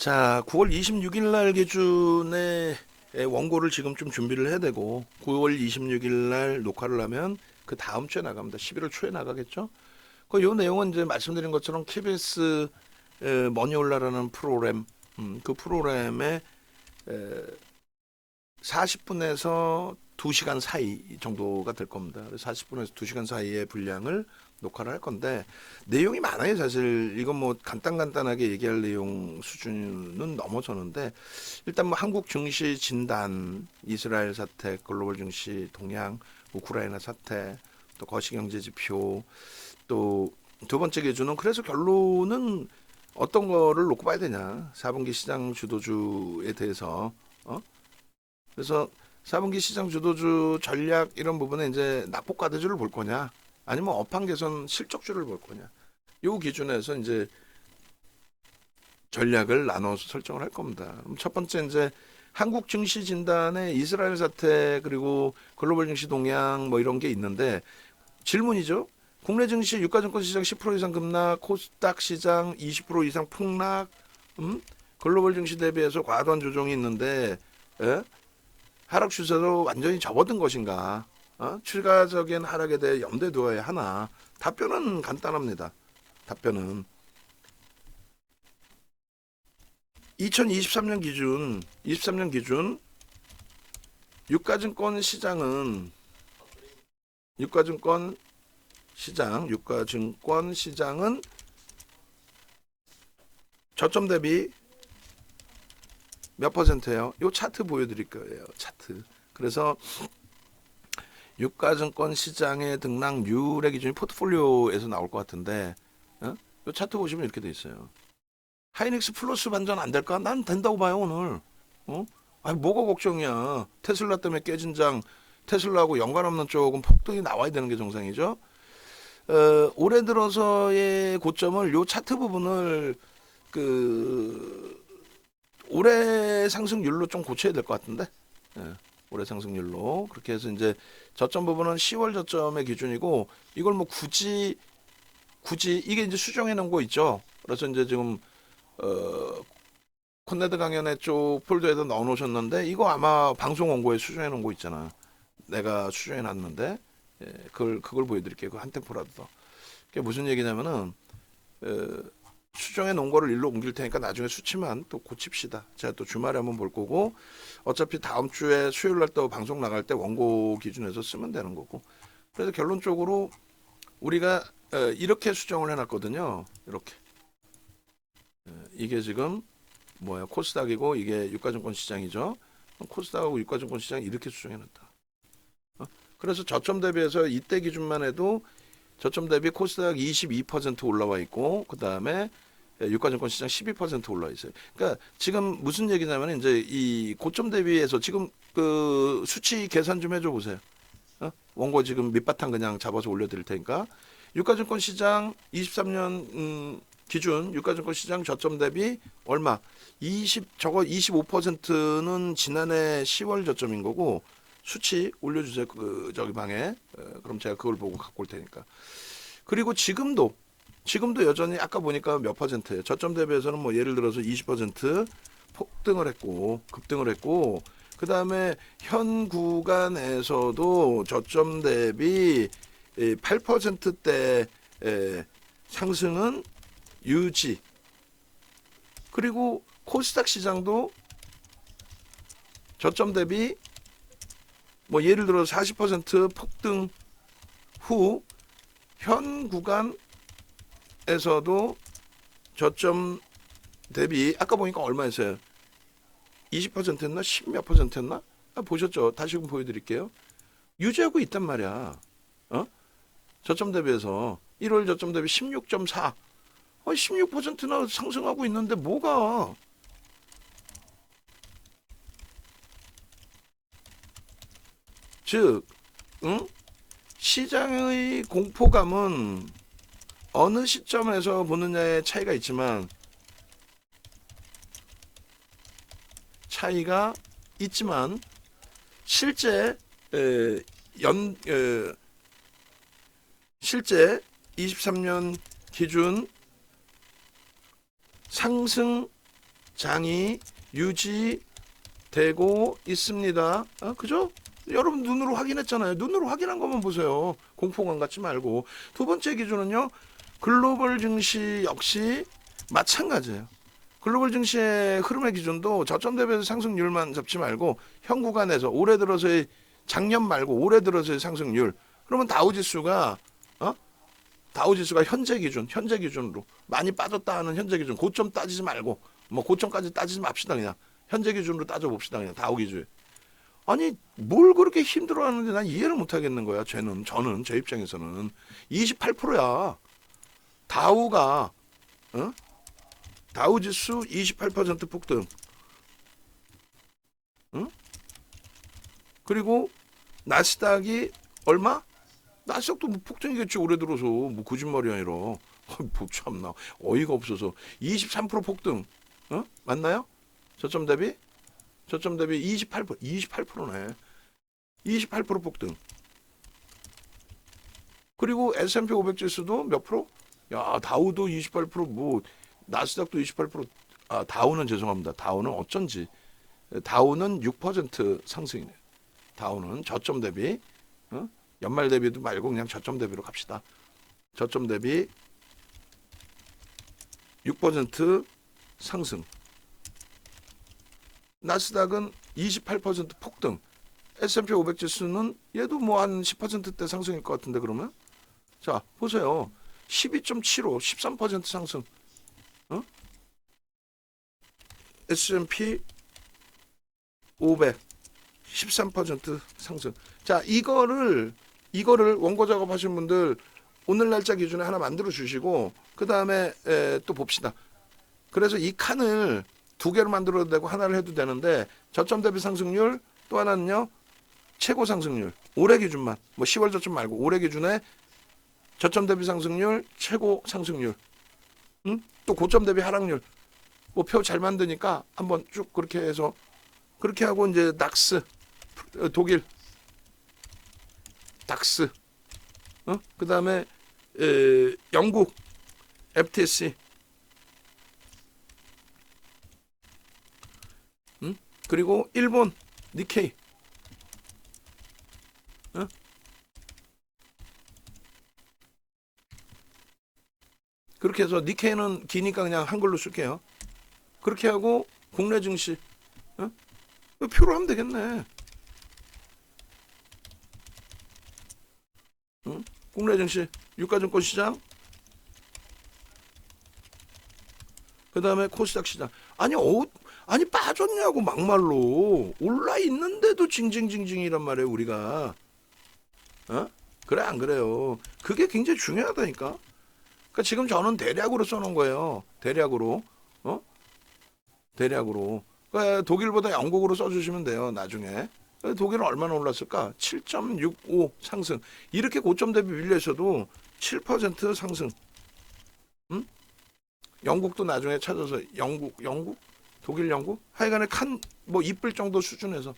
자, 9월 26일 날 기준에 원고를 지금 좀 준비를 해야 되고 9월 26일 날 녹화를 하면 그 다음 주에 나갑니다. 11월 초에 나가겠죠? 요 내용은 이제 말씀드린 것처럼 KBS 머니올라라는 프로그램, 그 프로그램에 40분에서 2시간 사이 정도가 될 겁니다. 40분에서 2시간 사이의 분량을 녹화를 할 건데 내용이 많아요. 사실 이건 뭐 간단하게 얘기할 내용 수준은 넘어서는데 일단 뭐 한국 증시 진단, 이스라엘 사태, 글로벌 증시 동향, 우크라이나 사태, 또 거시경제 지표, 또 두 번째 기준은 그래서 결론은 어떤 거를 놓고 봐야 되냐. 4분기 시장 주도주에 대해서 그래서 4분기 시장 주도주 전략 이런 부분에 이제 낙폭과대주를 볼 거냐, 아니면 업황 개선 실적주를 볼 거냐. 요 기준에서 이제 전략을 나눠서 설정을 할 겁니다. 그럼 첫 번째 이제 한국 증시 진단에 이스라엘 사태 그리고 글로벌 증시 동향 뭐 이런 게 있는데 질문이죠. 국내 증시 유가증권 시장 10% 이상 급락, 코스닥 시장 20% 이상 폭락, 글로벌 증시 대비해서 과도한 조정이 있는데 하락 추세로 완전히 접어든 것인가? 추가적인 하락에 대해 염두에 두어야 하나? 답변은 간단합니다. 답변은 2023년 기준 유가증권 시장은 유가증권 시장은 저점 대비 몇 퍼센트예요? 요 차트 보여드릴 거예요. 차트. 그래서 유가증권 시장의 등락률의 기준이 포트폴리오에서 나올 것 같은데, 요 차트 보시면 이렇게 돼 있어요. 하이닉스 플러스 반전 안 될까? 난 된다고 봐요 오늘. 아니 뭐가 걱정이야? 테슬라 때문에 깨진 장, 테슬라하고 연관 없는 쪽은 폭등이 나와야 되는 게 정상이죠. 올해 들어서의 고점을 요 차트 부분을 올해 상승률로 좀 고쳐야 될 것 같은데. 올해 상승률로 그렇게 해서 이제 저점 부분은 10월 저점의 기준이고 이걸 뭐 굳이 이게 이제 수정해 놓은 거 있죠. 그래서 이제 지금 콘네드 강연회 쪽 폴더에다 넣어 놓으셨는데 이거 아마 방송 원고에 수정해 놓은 거 있잖아. 내가 수정해 놨는데 그걸 보여드릴게요. 그 한 템포라도 더. 그게 무슨 얘기냐면은 수정해 놓은 거를 일로 옮길 테니까 나중에 수치만 또 고칩시다. 제가 또 주말에 한번 볼 거고 어차피 다음 주에 수요일 날 또 방송 나갈 때 원고 기준에서 쓰면 되는 거고. 그래서 결론적으로 우리가 이렇게 수정을 해놨거든요. 이렇게 이게 지금 뭐야 코스닥이고 이게 유가증권 시장이죠. 코스닥하고 유가증권 시장 이렇게 수정해놨다. 그래서 저점 대비해서 이때 기준만 해도 저점 대비 코스닥 22% 올라와 있고 그 다음에 유가증권 시장 12% 올라 있어요. 그러니까 지금 무슨 얘기냐면 이제 이 고점 대비해서 지금 그 수치 계산 좀 해줘 보세요. 원고 지금 밑바탕 그냥 잡아서 올려드릴 테니까 유가증권 시장 23년 기준 유가증권 시장 저점 대비 얼마? 25%는 지난해 10월 저점인 거고 수치 올려주세요. 그 저기 방에 그럼 제가 그걸 보고 갖고 올 테니까. 그리고 지금도 여전히 아까 보니까 몇 퍼센트예요. 저점 대비해서는 뭐 예를 들어서 20% 폭등을 했고 급등을 했고 그 다음에 현 구간에서도 저점 대비 8%대 상승은 유지. 그리고 코스닥 시장도 저점 대비 뭐 예를 들어 40% 폭등 후 현 구간에서도 저점 대비 아까 보니까 얼마였어요? 20%였나? 10몇 %였나? 보셨죠? 다시금 보여드릴게요. 유지하고 있단 말이야. 저점 대비해서 1월 저점 대비 16.4. 16%나 상승하고 있는데 뭐가? 즉, 시장의 공포감은 어느 시점에서 보느냐의 차이가 있지만 실제 실제 23년 기준 상승 장이 유지되고 있습니다. 그죠? 여러분 눈으로 확인했잖아요. 눈으로 확인한 것만 보세요. 공포감 갖지 말고. 두 번째 기준은요. 글로벌 증시 역시 마찬가지예요. 글로벌 증시의 흐름의 기준도 저점 대비 상승률만 잡지 말고 현 구간에서 올해 들어서의 작년 말고 올해 들어서의 상승률. 그러면 다우지수가 다우지수가 현재 기준으로 많이 빠졌다 하는 현재 기준 고점 따지지 말고 뭐 고점까지 따지지 맙시다. 그냥 현재 기준으로 따져봅시다. 그냥 다우 기준. 아니 뭘 그렇게 힘들어하는데 난 이해를 못하겠는 거야. 저는 제 입장에서는 28%야. 다우가 다우지수 28% 폭등. 그리고 나스닥이 얼마? 나스닥도 뭐 폭등이겠지. 올해 들어서 뭐 거짓말이 아니라. 뭐 참나 어이가 없어서 23% 폭등. 맞나요? 저점 대비 28%네. 28% 폭등. 그리고 S&P 500 지수도 몇 프로? 야, 다우도 28%, 뭐 나스닥도 28%. 다우는 죄송합니다. 다우는 어쩐지. 다우는 6% 상승이네. 다우는 저점 대비 연말 대비도 말고 그냥 저점 대비로 갑시다. 저점 대비 6% 상승. 나스닥은 28% 폭등. S&P 500 지수는 얘도 뭐 한 10%대 상승일 것 같은데 그러면? 자, 보세요. 12.75, 13% 상승. S&P 500 13% 상승. 자, 이거를 원고 작업하신 분들 오늘 날짜 기준에 하나 만들어 주시고 그 다음에 또 봅시다. 그래서 이 칸을 두 개로 만들어도 되고 하나를 해도 되는데 저점 대비 상승률 또 하나는요 최고 상승률 올해 기준만 뭐 10월 저점 말고 올해 기준에 저점 대비 상승률 최고 상승률 또 고점 대비 하락률 뭐 표 잘 만드니까 한번 쭉 그렇게 해서 그렇게 하고 이제 낙스 독일 닥스 그 다음에 영국 FTSE 그리고 일본 니케이 그렇게 해서 니케이는 기니까 그냥 한글로 쓸게요. 그렇게 하고 국내 증시 표로 하면 되겠네. 국내 증시 유가증권 시장 그 다음에 코스닥 시장 아니 빠졌냐고 막말로 올라 있는데도 징징징징이란 말이에요 우리가. 그래 안 그래요? 그게 굉장히 중요하다니까. 그러니까 지금 저는 대략으로 써놓은 거예요. 대략으로 그러니까 독일보다 영국으로 써주시면 돼요. 나중에 독일은 얼마나 올랐을까? 7.65 상승. 이렇게 고점 대비 밀려 있어도 7% 상승. 영국도 나중에 찾아서 영국 독일 영국 하여간에 뭐 이쁠 정도 수준에서.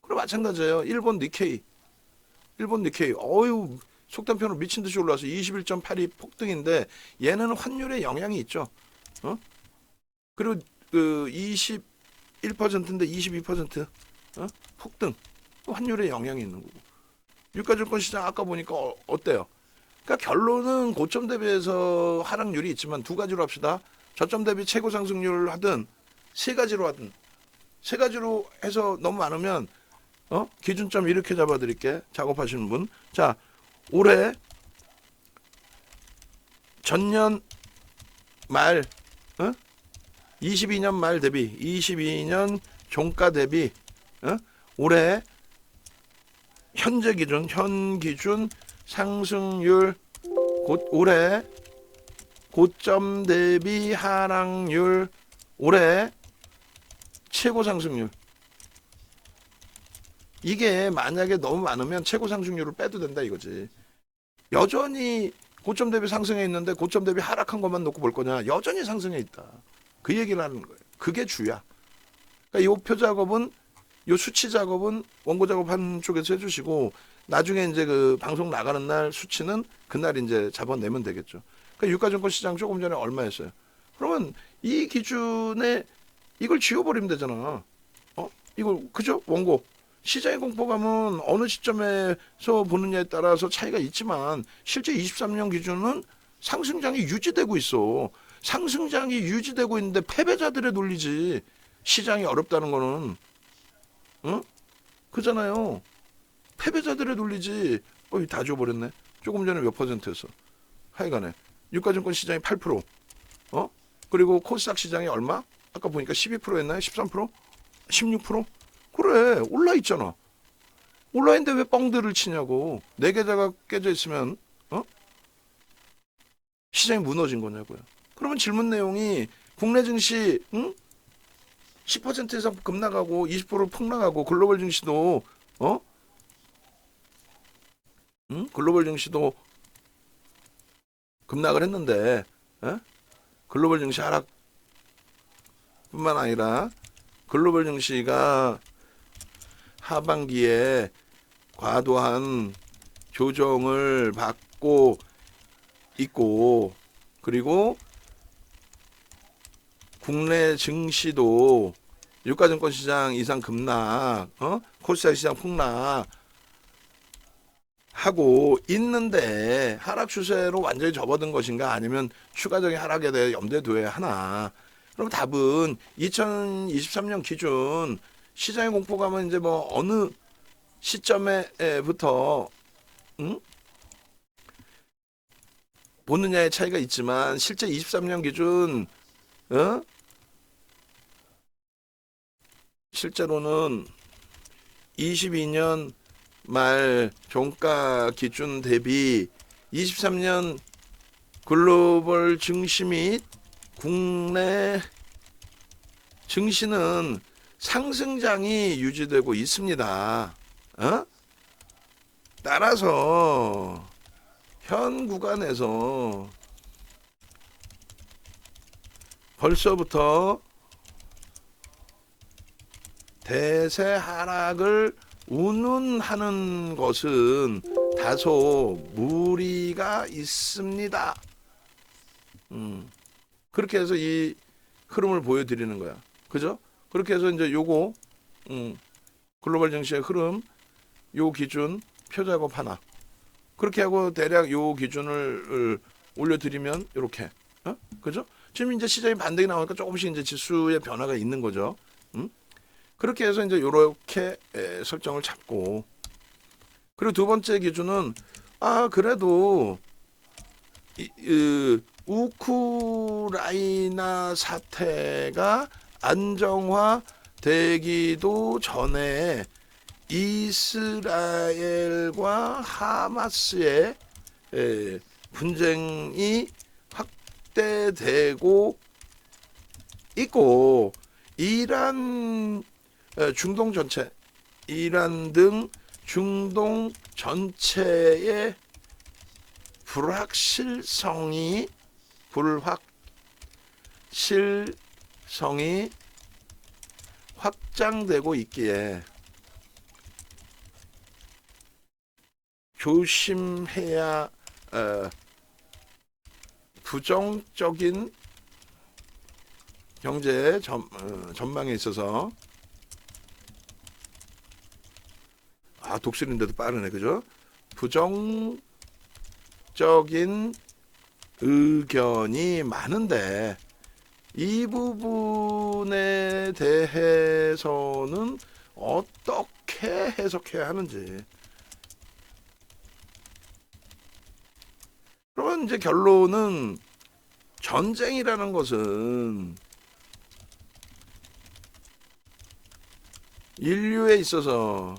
그리고 마찬가지예요. 일본 니케이 어유 속단편으로 미친 듯이 올라와서 21.82 폭등인데 얘는 환율에 영향이 있죠. 그리고 그 21%인데 22% 폭등. 환율에 영향이 있는 거고. 유가증권 시장 아까 보니까 어때요? 그러니까 결론은 고점 대비해서 하락률이 있지만 두 가지로 합시다. 저점 대비 최고 상승률 하든 세 가지로 해서 너무 많으면 기준점 이렇게 잡아드릴게. 작업하시는 분. 자, 올해 전년 말 22년 말 대비 22년 종가 대비 올해 현 기준 상승률 올해 고점 대비 하락률 올해 최고 상승률. 이게 만약에 너무 많으면 최고 상승률을 빼도 된다 이거지. 여전히 고점 대비 상승해 있는데 고점 대비 하락한 것만 놓고 볼 거냐? 여전히 상승해 있다. 그 얘기를 하는 거예요. 그게 주야. 그러니까 요 표 작업은 요 수치 작업은 원고 작업한 쪽에서 해주시고 나중에 이제 그 방송 나가는 날 수치는 그날 이제 잡아내면 되겠죠. 그러니까 유가증권 시장 조금 전에 얼마였어요? 그러면 이 기준에 이걸 지워버리면 되잖아. 이걸 그죠? 원고. 시장의 공포감은 어느 시점에서 보느냐에 따라서 차이가 있지만 실제 23년 기준은 상승장이 유지되고 있어. 상승장이 유지되고 있는데 패배자들의 논리지. 시장이 어렵다는 거는 응? 그잖아요. 패배자들의 논리지. 다 줘버렸네. 조금 전에 몇 퍼센트였어. 하여간에 유가증권 시장이 8%. 그리고 코스닥 시장이 얼마? 아까 보니까 12%였나요? 13%? 16%? 그래, 올라 있잖아. 올라 있는데 왜 뻥들을 치냐고. 내 계좌가 깨져 있으면 시장이 무너진 거냐고요. 그러면 질문 내용이 국내 증시 10% 이상 급락하고 20% 폭락하고 글로벌 증시도 글로벌 증시도 급락을 했는데 글로벌 증시 하락뿐만 아니라 글로벌 증시가 하반기에 과도한 조정을 받고 있고 그리고 국내 증시도 유가증권 시장 이상 급락, 코스닥 시장 폭락 하고 있는데 하락 추세로 완전히 접어든 것인가 아니면 추가적인 하락에 대해 염두에 둬야 하나? 그럼 답은 2023년 기준 시장의 공포감은 이제 뭐 어느 시점에부터 보느냐의 차이가 있지만 실제 23년 기준 실제로는 22년 말 종가 기준 대비 23년 글로벌 증시 및 국내 증시는 상승장이 유지되고 있습니다. 따라서 현 구간에서 벌써부터 대세 하락을 운운하는 것은 다소 무리가 있습니다. 그렇게 해서 이 흐름을 보여드리는 거야. 그죠? 그렇게 해서 이제 요거 글로벌 증시의 흐름 요 기준 표 작업 하나 그렇게 하고 대략 요 기준을 올려드리면 이렇게 그죠? 지금 이제 시장이 반등이 나오니까 조금씩 이제 지수의 변화가 있는 거죠. 그렇게 해서 이제 요렇게 설정을 잡고 그리고 두 번째 기준은 그래도 우크라이나 사태가 안정화되기도 전에 이스라엘과 하마스의 분쟁이 확대되고 있고 이란 중동 전체 이란 등 중동 전체의 불확실성이 확장되고 있기에 조심해야 부정적인 경제 전망에 있어서 독수리인데도 빠르네 그죠? 부정적인 의견이 많은데 이 부분에 대해서는 어떻게 해석해야 하는지 그러면 이제 결론은 전쟁이라는 것은 인류에 있어서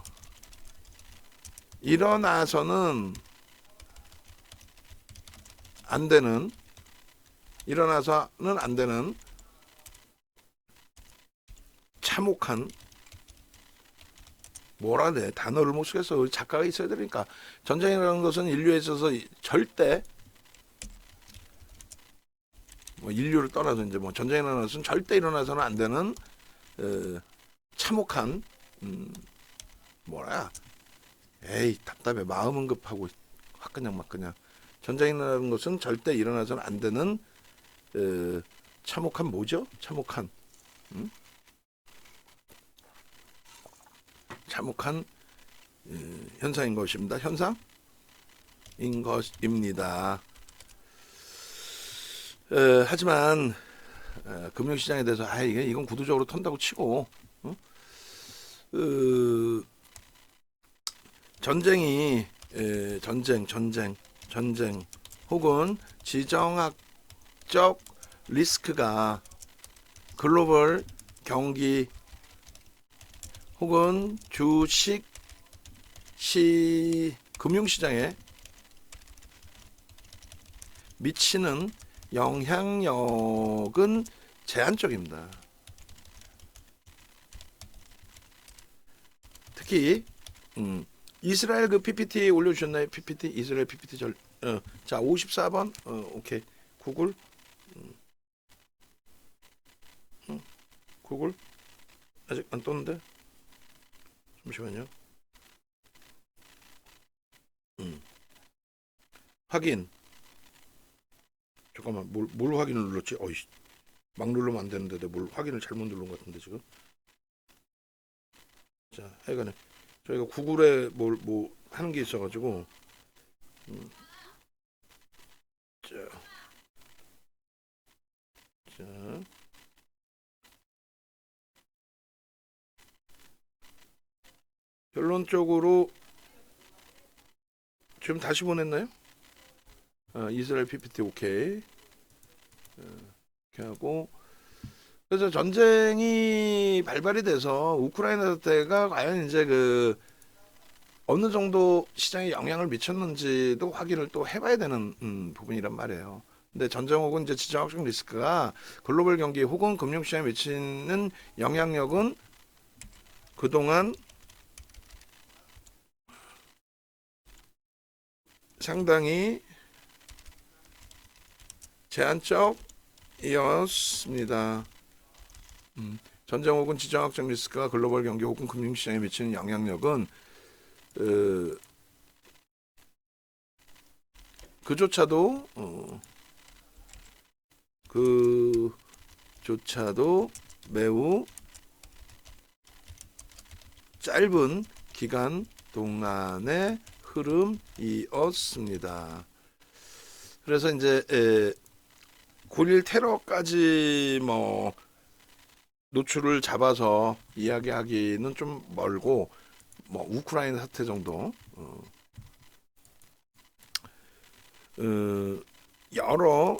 일어나서는 안 되는 참혹한 뭐라 그래 단어를 못 쓰겠어 작가가 있어야 되니까 전쟁이라는 것은 인류에 있어서 절대 뭐 인류를 떠나서 이제 뭐 전쟁이라는 것은 절대 일어나서는 안 되는 참혹한 뭐라 에이 답답해 마음은 급하고 확 그냥 막 그냥 전쟁이라는 것은 절대 일어나서는 안 되는 참혹한 뭐죠? 참혹한 참혹한 현상인 것입니다. 현상인 것입니다. 하지만 금융시장에 대해서 이건 구도적으로 턴다고 치고 전쟁이 전쟁 혹은 지정학적 리스크가 글로벌 경기 혹은 금융시장에 미치는 영향력은 제한적입니다. 특히 이스라엘 그 PPT 올려주셨나요? PPT 이스라엘 PPT 자 54번 오케이 구글 구글 아직 안 떴는데 잠시만요. 확인. 잠깐만 뭘 확인을 눌렀지? 어이씨 막 누르면 안 되는데 내가 뭘 확인을 잘못 누른 것 같은데 지금. 자 하여간에 저희가 구글에 뭐 하는 게 있어가지고 자 결론적으로 지금 다시 보냈나요? 이스라엘 PPT 오케이 이렇게 하고 그래서 전쟁이 발발이 돼서 우크라이나 사태가 과연 이제 그 어느 정도 시장에 영향을 미쳤는지도 확인을 또 해봐야 되는 부분이란 말이에요. 근데 전쟁 혹은 이제 지정학적 리스크가 글로벌 경기 혹은 금융시장에 미치는 영향력은 그동안 상당히 제한적이었습니다. 전쟁 혹은 지정학적 리스크가 글로벌 경기 혹은 금융시장에 미치는 영향력은 그조차도 매우 짧은 기간 동안의 흐름이었습니다. 그래서 이제 9.11 테러까지 뭐 노출을 잡아서 이야기하기는 좀 멀고 뭐 우크라이나 사태 정도 여러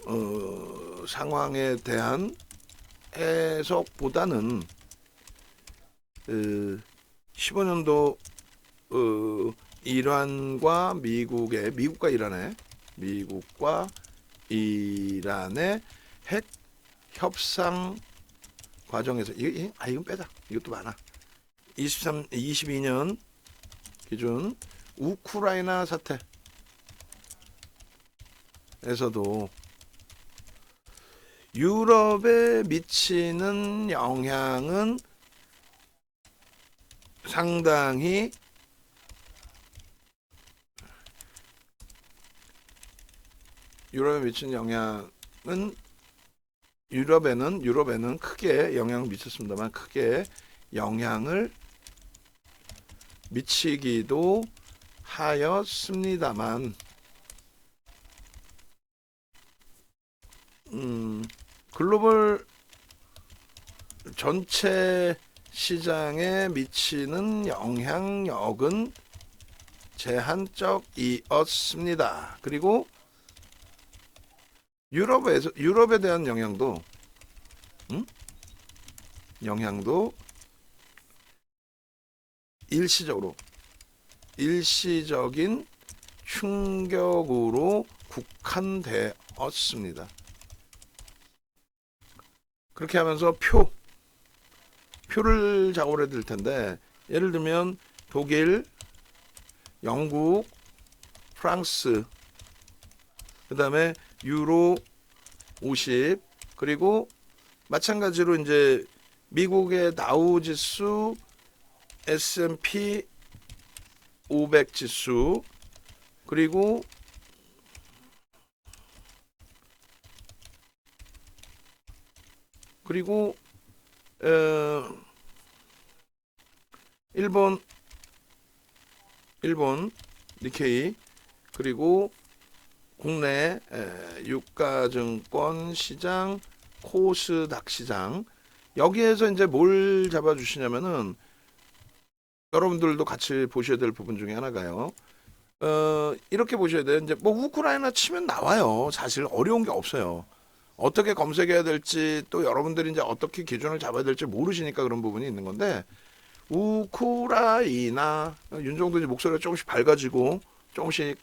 상황에 대한 해석보다는 15년도 이란과 미국과 이란의 핵 협상 과정에서 이건 빼자. 이것도 많아. 22년 기준 우크라이나 사태에서도 유럽에 미치는 영향은 상당히 유럽에는 크게 영향을 미쳤습니다만 크게 영향을 미치기도 하였습니다만 글로벌 전체 시장에 미치는 영향력은 제한적이었습니다. 그리고 유럽에 대한 영향도 일시적인 충격으로 국한되었습니다. 그렇게 하면서 표를 작업을 해야 될 텐데 예를 들면 독일, 영국, 프랑스 그 다음에 유로 50 그리고 마찬가지로 이제 미국의 다우지수 S&P 500 지수 그리고 일본 일본 니케이, 그리고 국내 유가증권 시장, 코스닥 시장, 여기에서 이제 뭘 잡아주시냐면은 여러분들도 같이 보셔야 될 부분 중에 하나가요. 이렇게 보셔야 돼요. 이제 뭐 우크라이나 치면 나와요. 사실 어려운 게 없어요. 어떻게 검색해야 될지, 또 여러분들이 이제 어떻게 기준을 잡아야 될지 모르시니까 그런 부분이 있는 건데, 우크라이나, 윤정도 이제 목소리가 조금씩 밝아지고 조금씩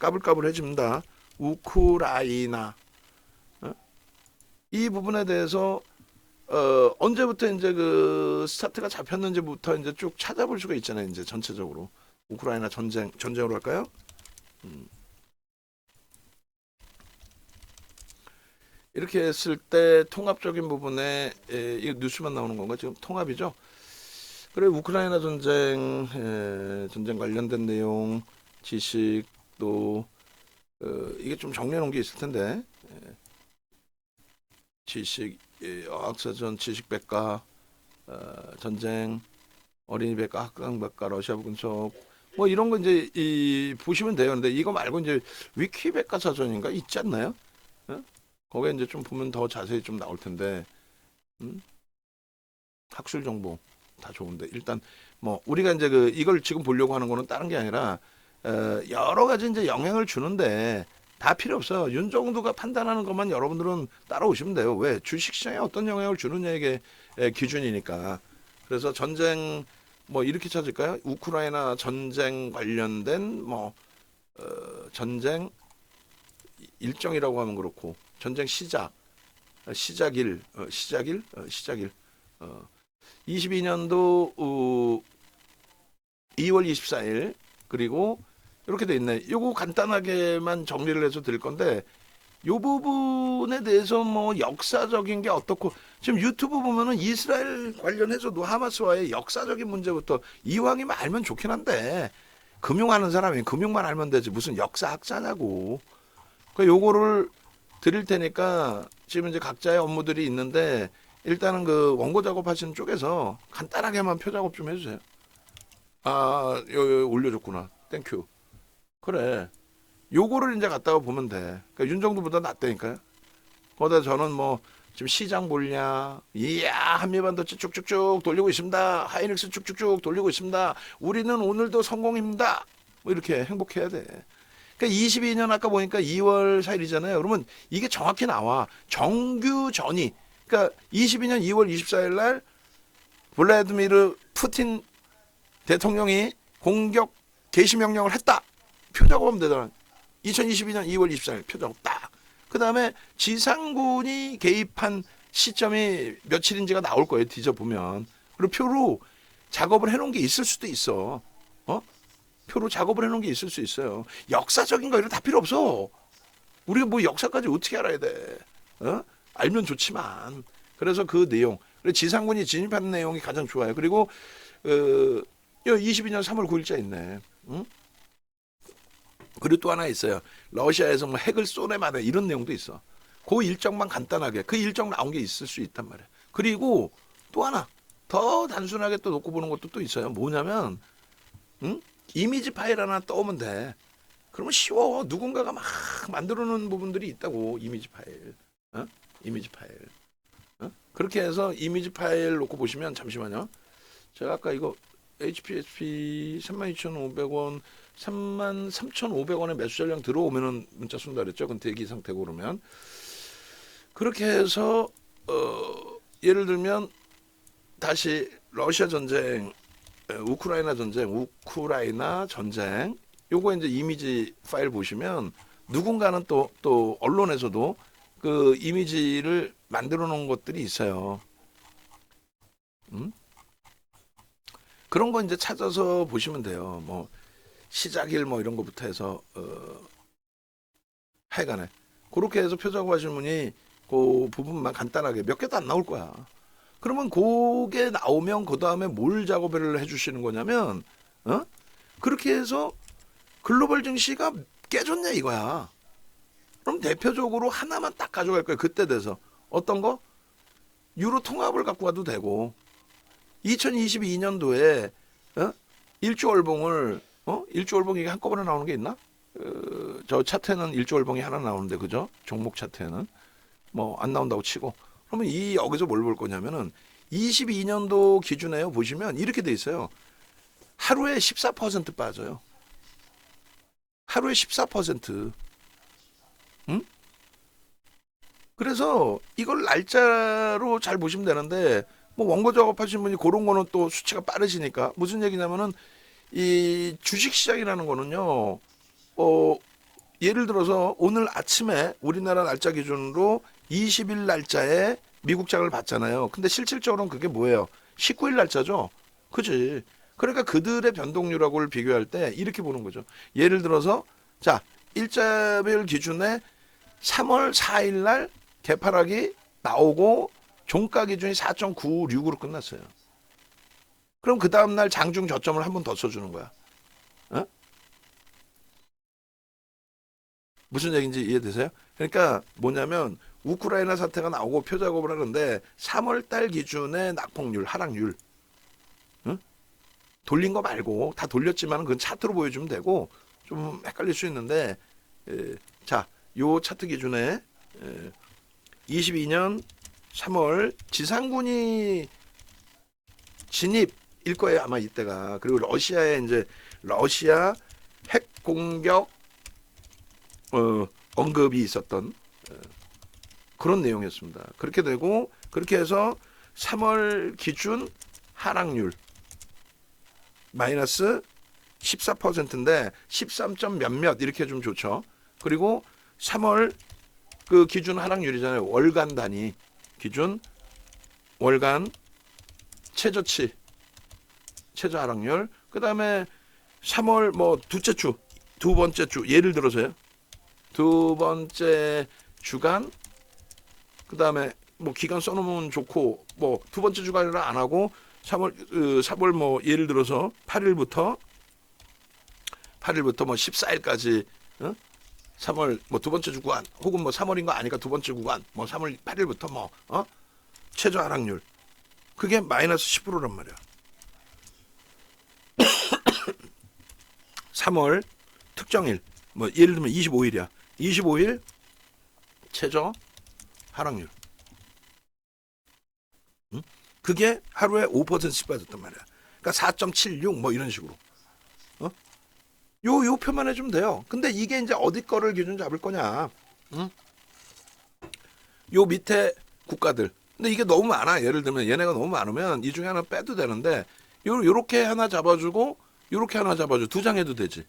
까불까불해집니다. 우크라이나. 이 부분에 대해서 언제부터 이제 그 스타트가 잡혔는지부터 이제 쭉 찾아볼 수가 있잖아요. 이제 전체적으로 우크라이나 전쟁으로 할까요? 이렇게 했을 때 통합적인 부분에 이거 뉴스만 나오는 건가? 지금 통합이죠. 그래, 우크라이나 전쟁 관련된 내용, 지식, 또 이게 좀 정리해 놓은 게 있을 텐데, 지식, 어학사전, 지식백과, 전쟁, 어린이백과, 학강백과, 러시아부 분석, 뭐 이런 거 이제 보시면 돼요. 근데 이거 말고 이제 위키백과 사전인가 있지 않나요? 거기에 이제 좀 보면 더 자세히 좀 나올 텐데, 학술 정보 다 좋은데, 일단 뭐 우리가 이제 이걸 지금 보려고 하는 거는 다른 게 아니라 여러 가지 이제 영향을 주는데 다 필요 없어요. 윤정도가 판단하는 것만 여러분들은 따라오시면 돼요. 왜? 주식시장에 어떤 영향을 주느냐의 기준이니까. 그래서 전쟁 뭐 이렇게 찾을까요? 우크라이나 전쟁 관련된 뭐 전쟁 일정이라고 하면 그렇고, 전쟁 시작일 22년도 2월 24일, 그리고 이렇게 돼 있네. 요거 간단하게만 정리를 해서 드릴 건데, 요 부분에 대해서 뭐 역사적인 게 어떻고, 지금 유튜브 보면은 이스라엘 관련해서도 하마스와의 역사적인 문제부터 이왕이면 알면 좋긴 한데, 금융하는 사람이 금융만 알면 되지 무슨 역사학자냐고. 그러니까 요거를 드릴 테니까 지금 이제 각자의 업무들이 있는데, 일단은 그 원고 작업하시는 쪽에서 간단하게만 표 작업 좀 해주세요. 아, 요 올려줬구나. 땡큐. 그래. 요거를 이제 갖다가 보면 돼. 그러니까 윤정도보다 낫다니까요. 거기다 저는 뭐 지금 시장 볼냐, 이야 한미반도체 쭉쭉쭉 돌리고 있습니다. 하이닉스 쭉쭉쭉 돌리고 있습니다. 우리는 오늘도 성공입니다. 뭐 이렇게 행복해야 돼. 그러니까 22년 아까 보니까 2월 4일이잖아요. 그러면 이게 정확히 나와. 정규 전이. 그러니까 22년 2월 24일 날 블라디미르 푸틴 대통령이 공격 개시 명령을 했다. 표 작업하면 되잖아. 2022년 2월 24일 표 작업 딱. 그 다음에 지상군이 개입한 시점이 며칠인지가 나올 거예요. 뒤져보면. 그리고 표로 작업을 해놓은 게 있을 수도 있어. 표로 작업을 해놓은 게 있을 수 있어요. 역사적인 거 이런 다 필요 없어. 우리가 뭐 역사까지 어떻게 알아야 돼? 알면 좋지만. 그래서 그 내용, 그리고 지상군이 진입하는 내용이 가장 좋아요. 그리고 22년 3월 9일자 있네. 응? 그리고 또 하나 있어요. 러시아에서 뭐 핵을 쏘내마네 이런 내용도 있어. 그 일정만 간단하게 그 일정 나온 게 있을 수 있단 말이야. 그리고 또 하나 더 단순하게 또 놓고 보는 것도 또 있어요. 뭐냐면 이미지 파일 하나 떠오면 돼. 그러면 쉬워. 누군가가 막 만들어 놓은 부분들이 있다고. 이미지 파일. 이미지 파일. 그렇게 해서 이미지 파일 놓고 보시면, 잠시만요. 제가 아까 이거 HPSP 32,500원 33,500원에 매수 전량 들어오면은 문자 쏜다 그랬죠. 그건 대기 상태고. 그러면 그렇게 해서 예를 들면 다시 러시아 전쟁, 우크라이나 전쟁 요거 이제 이미지 파일 보시면 누군가는 또 언론에서도 그 이미지를 만들어 놓은 것들이 있어요. 그런 거 이제 찾아서 보시면 돼요. 뭐 시작일 뭐 이런 거부터 해서 하여간에 그렇게 해서 표 작업하시는 분이 그 부분만 간단하게 몇 개도 안 나올 거야. 그러면 그게 나오면 그 다음에 뭘 작업을 해주시는 거냐면 그렇게 해서 글로벌 증시가 깨졌냐 이거야. 그럼 대표적으로 하나만 딱 가져갈 거야. 그때 돼서 어떤 거? 유로 통합을 갖고 와도 되고, 2022년도에 일주월봉을 일주월봉이 한꺼번에 나오는 게 있나? 저 차트에는 일주월봉이 하나 나오는데 그죠? 종목 차트에는 뭐 안 나온다고 치고 그러면 이 여기서 뭘 볼 거냐면은 22년도 기준에요 보시면 이렇게 돼 있어요. 하루에 14% 빠져요. 하루에 14%. 응? 그래서 이걸 날짜로 잘 보시면 되는데 뭐 원고 작업하시는 분이 그런 거는 또 수치가 빠르시니까 무슨 얘기냐면은 이 주식 시장이라는 거는요. 예를 들어서 오늘 아침에 우리나라 날짜 기준으로 20일 날짜에 미국장을 봤잖아요. 근데 실질적으로는 그게 뭐예요? 19일 날짜죠. 그지? 그러니까 그들의 변동률하고를 비교할 때 이렇게 보는 거죠. 예를 들어서 자 일자별 기준에 3월 4일 날 개파락이 나오고 종가 기준이 4.96으로 끝났어요. 그럼 그 다음날 장중 저점을 한 번 더 써주는 거야. 어? 무슨 얘기인지 이해되세요? 그러니까 뭐냐면 우크라이나 사태가 나오고 표작업을 하는데 3월 달 기준의 낙폭률, 하락률 응? 돌린 거 말고 다 돌렸지만 그건 차트로 보여주면 되고 좀 헷갈릴 수 있는데 자, 요 차트 기준에 22년 3월 지상군이 진입일 거예요 아마 이때가. 그리고 러시아에 이제 러시아 핵 공격 언급이 있었던 그런 내용이었습니다. 그렇게 되고 그렇게 해서 3월 기준 하락률 마이너스 14%인데 13점 몇몇 이렇게 좀 좋죠. 그리고 3월 그 기준 하락률이잖아요. 월간 단위 기준 월간 최저치 최저 하락률. 그다음에 3월 뭐 둘째 주 두 번째 주 예를 들어서요. 두 번째 주간 그다음에 뭐 기간 써놓으면 좋고 뭐 두 번째 주간을 안 하고 3월 뭐 예를 들어서 8일부터 뭐 14일까지 3월 뭐 두 번째 주간 혹은 뭐 3월인 거 아니까 두 번째 구간 뭐 3월 8일부터 뭐 최저 하락률 그게 마이너스 10%란 말이야. 3월 특정일 뭐 예를 들면 25일이야. 25일 최저 하락률. 그게 하루에 5%씩 빠졌단 말이야. 그러니까 4.76 뭐 이런 식으로. 요 표만 해주면 돼요. 근데 이게 이제 어디 거를 기준 잡을 거냐. 요 밑에 국가들. 근데 이게 너무 많아. 예를 들면 얘네가 너무 많으면 이 중에 하나 빼도 되는데 요렇게 하나 잡아주고 요렇게 하나 잡아줘. 두 장 해도 되지.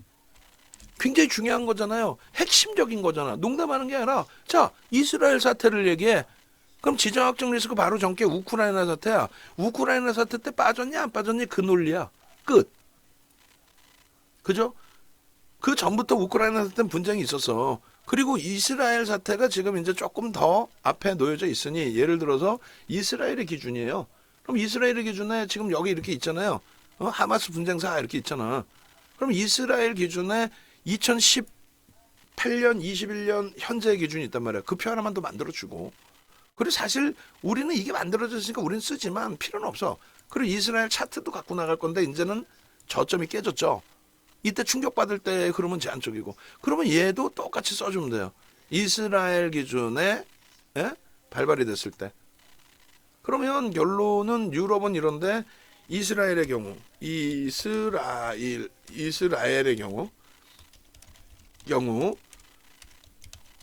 굉장히 중요한 거잖아요. 핵심적인 거잖아. 농담하는 게 아니라 자 이스라엘 사태를 얘기해. 그럼 지정학적 리스크 바로 전개 우크라이나 사태야. 우크라이나 사태 때 빠졌냐 안 빠졌냐 그 논리야. 끝. 그죠? 그 전부터 우크라이나 사태는 분쟁이 있었어. 그리고 이스라엘 사태가 지금 이제 조금 더 앞에 놓여져 있으니 예를 들어서 이스라엘의 기준이에요. 그럼 이스라엘의 기준에 지금 여기 이렇게 있잖아요. 하마스 분쟁사 이렇게 있잖아. 그럼 이스라엘 기준에 2018년, 21년 현재 기준이 있단 말이야. 그 표 하나만 더 만들어주고. 그리고 사실 우리는 이게 만들어졌으니까 우리는 쓰지만 필요는 없어. 그리고 이스라엘 차트도 갖고 나갈 건데 이제는 저점이 깨졌죠. 이때 충격받을 때 그러면 제한적이고. 그러면 얘도 똑같이 써주면 돼요. 이스라엘 기준에 발발이 됐을 때. 그러면 결론은 유럽은 이런데 이스라엘의 경우 이스라엘의 경우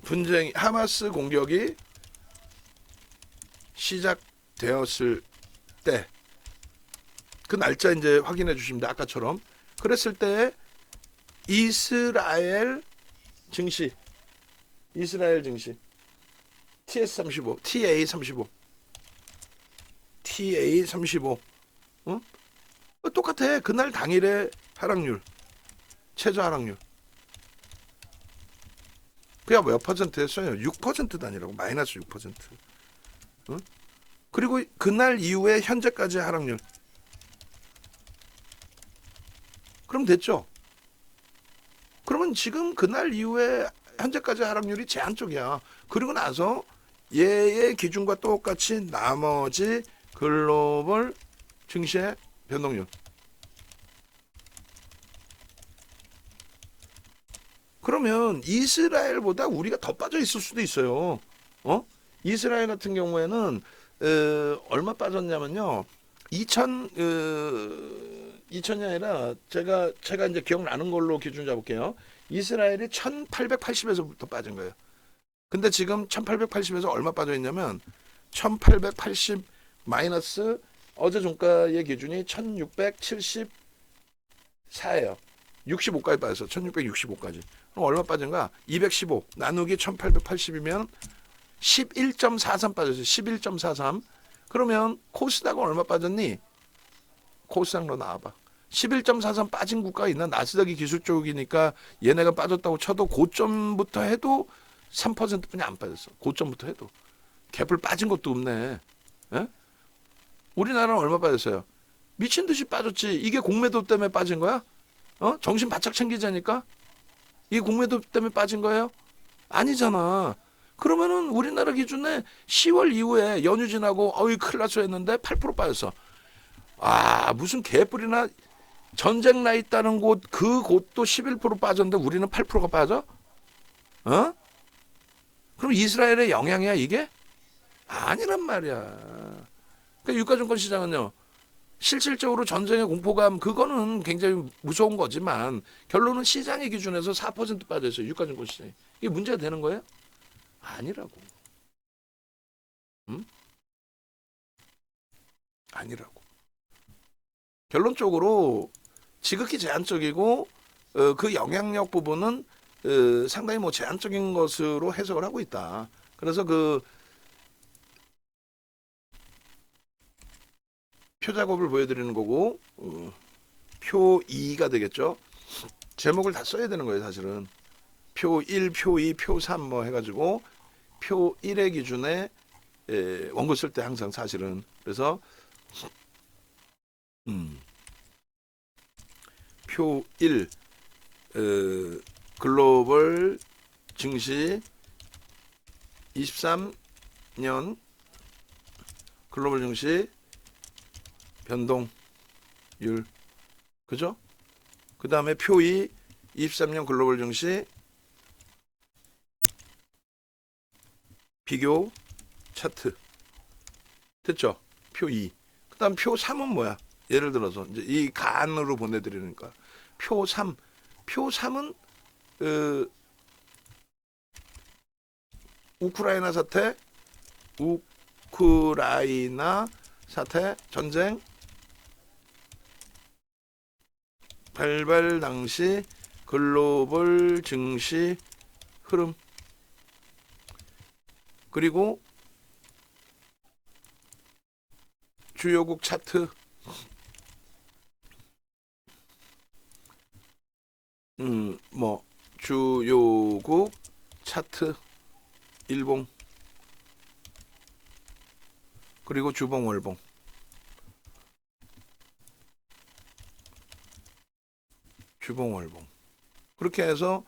분쟁 하마스 공격이 시작되었을 때 그 날짜 이제 확인해 주시면 돼. 아까처럼 그랬을 때 이스라엘 증시 TS35 TA35 똑같아. 그날 당일의 하락률 최저 하락률 그야 몇 퍼센트 했어요? 6% 단위라고. 마이너스 6%. 그리고 그날 이후에 현재까지 하락률. 그럼 됐죠? 그러면 지금 그날 이후에 현재까지 하락률이 제한적이야. 그리고 나서 얘의 기준과 똑같이 나머지 글로벌 증시의 변동률. 그러면 이스라엘보다 우리가 더 빠져 있을 수도 있어요. 어? 이스라엘 같은 경우에는 얼마 빠졌냐면요. 2000이 아니라 제가 이제 기억나는 걸로 기준 잡을게요. 이스라엘이 1880에서부터 빠진 거예요. 근데 지금 1880에서 얼마 빠져 있냐면 1880 마이너스 어제 종가의 기준이 1674예요. 65까지 빠졌어. 1665까지. 그럼 얼마 빠진가? 215 나누기 1880이면 11.43 빠졌어요. 11.43. 그러면 코스닥은 얼마 빠졌니? 코스닥로 나와봐. 11.43 빠진 국가가 있나? 나스닥이 기술 쪽이니까 얘네가 빠졌다고 쳐도 고점부터 해도 3%뿐이 안 빠졌어. 고점부터 해도. 갭을 빠진 것도 없네. 에? 우리나라는 얼마 빠졌어요? 미친 듯이 빠졌지. 이게 공매도 때문에 빠진 거야? 정신 바짝 챙기자니까? 이게 공매도 때문에 빠진 거예요? 아니잖아. 그러면은 우리나라 기준에 10월 이후에 연휴 지나고 어이 큰일 났어 했는데 8% 빠졌어. 아, 무슨 개뿔이나 전쟁 나 있다는 곳, 그 곳도 11% 빠졌는데 우리는 8%가 빠져? 어? 그럼 이스라엘의 영향이야, 이게? 아니란 말이야. 그러니까 유가증권 시장은요, 실질적으로 전쟁의 공포감, 그거는 굉장히 무서운 거지만, 결론은 시장의 기준에서 4% 빠져있어요, 유가증권 시장이. 이게 문제가 되는 거예요? 아니라고. 응? 아니라고. 결론적으로 지극히 제한적이고 그 영향력 부분은 상당히 뭐 제한적인 것으로 해석을 하고 있다. 그래서 그 표 작업을 보여드리는 거고 표 2가 되겠죠. 제목을 다 써야 되는 거예요, 사실은. 표 1, 표 2, 표 3 뭐 해가지고 표 1의 기준에 원고 쓸 때 항상 사실은. 그래서 표 1, 글로벌 증시 23년 글로벌 증시 변동률, 그죠? 그 다음에 표 2, 23년 글로벌 증시 비교 차트. 됐죠? 표 2. 그 다음 표 3은 뭐야? 예를 들어서 이제 이 간으로 보내드리니까 표 3. 표 3은 우크라이나 사태 전쟁 발발 당시 글로벌 증시 흐름, 그리고 주요국 차트, 뭐 주요국 차트 일봉, 그리고 주봉 월봉. 주봉 월봉. 그렇게 해서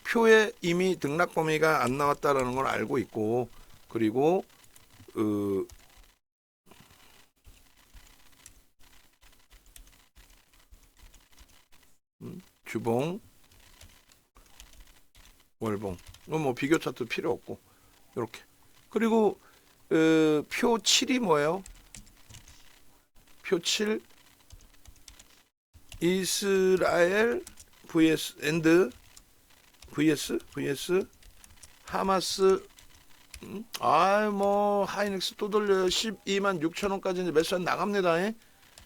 표에 이미 등락 범위가 안 나왔다라는 걸 알고 있고, 그리고 주봉 월봉. 뭐 비교 차트 필요 없고 이렇게. 그리고 표 7이 뭐예요? 표 7 이스라엘 vs 엔드 vs 하마스. 뭐 하이닉스 또 돌려요. 12만 6천 원까지 이제 매수한 나갑니다.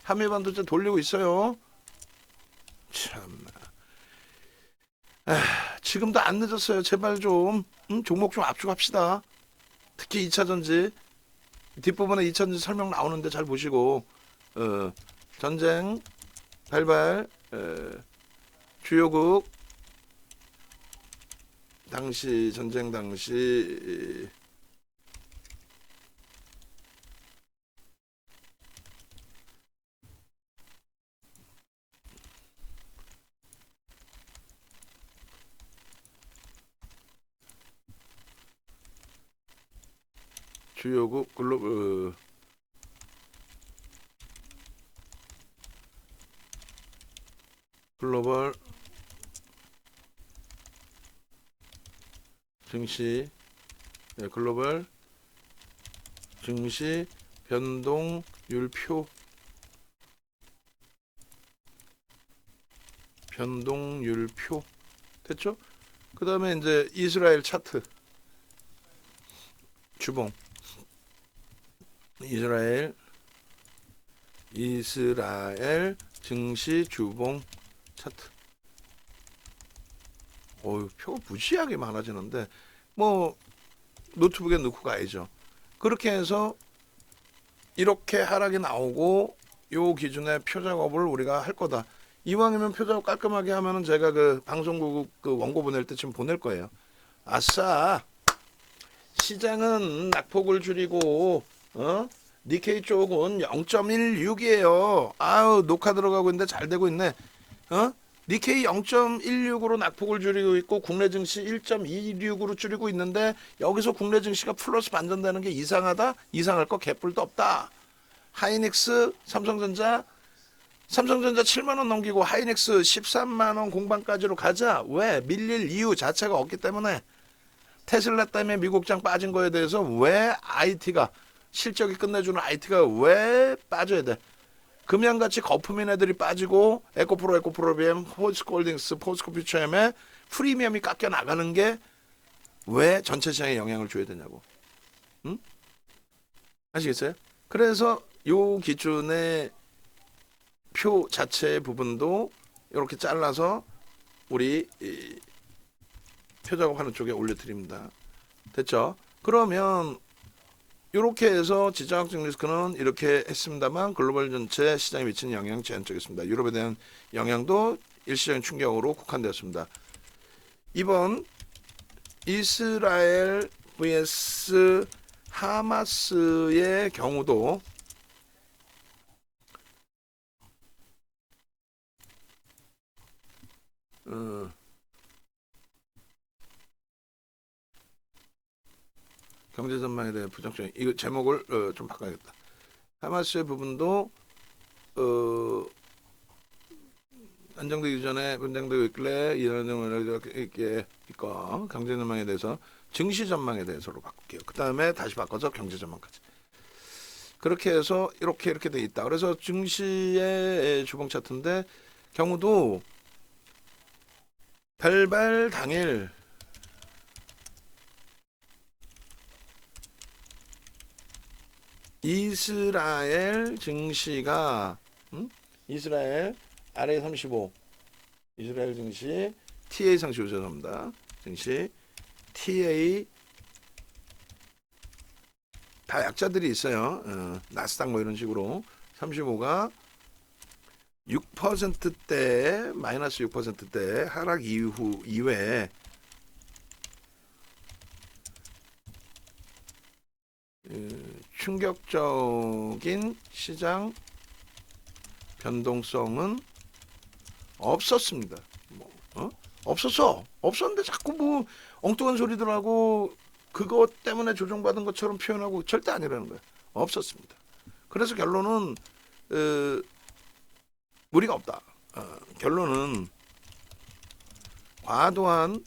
한미 반도체 돌리고 있어요. 참나. 지금도 안 늦었어요. 제발 좀 종목 좀 압축합시다. 특히 2차 전지 뒷부분에 2차 전지 설명 나오는데 잘 보시고 전쟁 발발 주요국 당시 전쟁 당시 주요국 글로벌 증시 글로벌 증시 변동률표 됐죠? 그 다음에 이제 이스라엘 차트 주봉 이스라엘 증시 주봉 차트. 표가 무지하게 많아지는데 뭐 노트북에 넣고 가야죠. 그렇게 해서 이렇게 하락이 나오고 요 기준의 표 작업을 우리가 할 거다. 이왕이면 표 작업 깔끔하게 하면은 제가 그 방송국 그 원고 보낼 때 지금 보낼 거예요. 아싸, 시장은 낙폭을 줄이고 니케이 쪽은 0.16이에요. 아유, 녹화 들어가고 있는데 잘 되고 있네. 니케이 0.16으로 낙폭을 줄이고 있고 국내 증시 1.26으로 줄이고 있는데 여기서 국내 증시가 플러스 반전되는 게 이상하다? 이상할 거 개뿔도 없다. 하이닉스, 삼성전자 7만 원 넘기고 하이닉스 13만 원 공방까지로 가자. 왜? 밀릴 이유 자체가 없기 때문에. 테슬라 때문에 미국장 빠진 거에 대해서 왜 IT가 실적이 끝내주는 IT가 왜 빠져야 돼? 금양같이 거품인 애들이 빠지고 에코프로비엠, 포스코홀딩스, 포스코퓨처엠의 프리미엄이 깎여 나가는 게 왜 전체 시장에 영향을 줘야 되냐고. 응? 아시겠어요? 그래서 요 기준의 표 자체의 부분도 이렇게 잘라서 우리 표 작업하는 쪽에 올려드립니다. 됐죠? 그러면 이렇게 해서 지정학적 리스크는 이렇게 했습니다만 글로벌 전체 시장에 미치는 영향 제한적이었습니다. 유럽에 대한 영향도 일시적인 충격으로 국한되었습니다. 이번 이스라엘 vs 하마스의 경우도 경제 전망에 대해 부정적인 이거 제목을 좀 바꿔야겠다. 하마스의 부분도 안정되기 전에 분쟁되고 있길래 이런 점을 이렇게 있고 경제 전망에 대해서 증시 전망에 대해서로 바꿀게요. 그 다음에 다시 바꿔서 경제 전망까지. 그렇게 해서 이렇게 돼 있다. 그래서 증시의 주봉 차트인데 경우도 발발 당일 이스라엘 증시가 이스라엘 RA 35 이스라엘 증시 TA 상시 우선합니다. 증시 TA 다 약자들이 있어요. 나스닥 뭐 이런 식으로 35가 6%대 마이너스 6%대 하락 이후에 충격적인 시장 변동성은 없었습니다. 없었는데 자꾸 뭐 엉뚱한 소리들 하고 그것 때문에 조정받은 것처럼 표현하고 절대 아니라는 거예요. 없었습니다. 그래서 결론은 무리가 없다. 결론은 과도한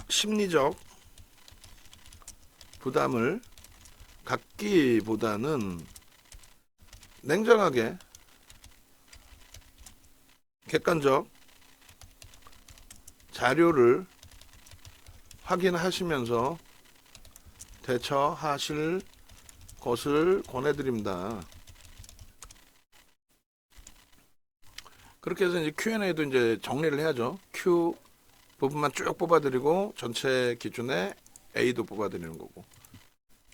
심리적 부담을 갖기보다는 냉정하게 객관적 자료를 확인하시면서 대처하실 것을 권해드립니다. 그렇게 해서 이제 Q&A도 이제 정리를 해야죠. Q 부분만 쭉 뽑아드리고 전체 기준에 A도 뽑아드리는 거고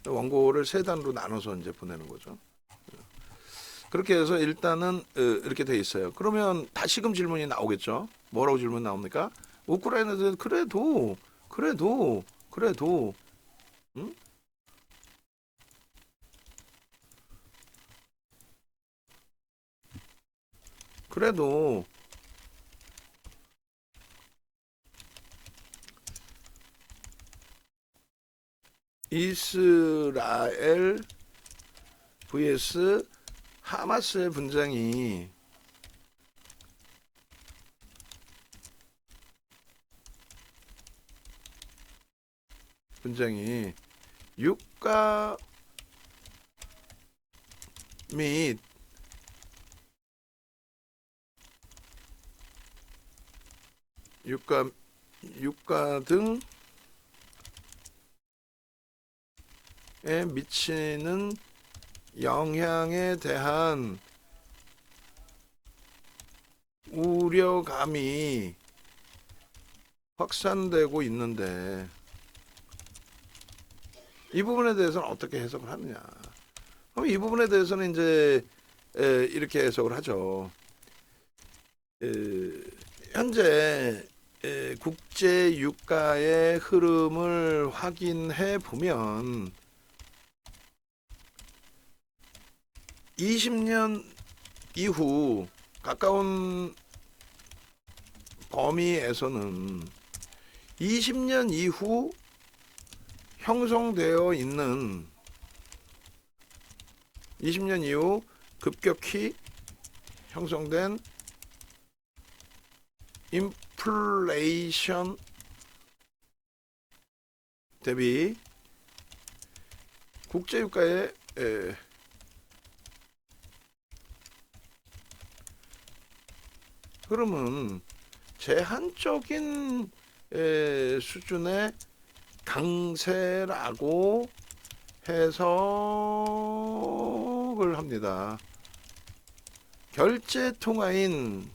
원고를 세 단으로 나눠서 이제 보내는 거죠. 그렇게 해서 일단은 이렇게 돼 있어요. 그러면 다시금 질문이 나오겠죠. 뭐라고 질문 나옵니까? 우크라이나는 그래도 응? 그래도 이스라엘 vs 하마스의 분쟁이 문장이 유가 및 유가 등에 미치는 영향에 대한 우려감이 확산되고 있는데 이 부분에 대해서는 어떻게 해석을 하느냐? 그럼 이 부분에 대해서는 이제 이렇게 해석을 하죠. 현재 국제 유가의 흐름을 확인해 보면 20년 이후 가까운 범위에서는 20년 이후 형성되어 있는 20년 이후 급격히 형성된 인플레이션 대비 국제유가의 흐름은 제한적인 수준의 강세라고 해석을 합니다. 결제 통화인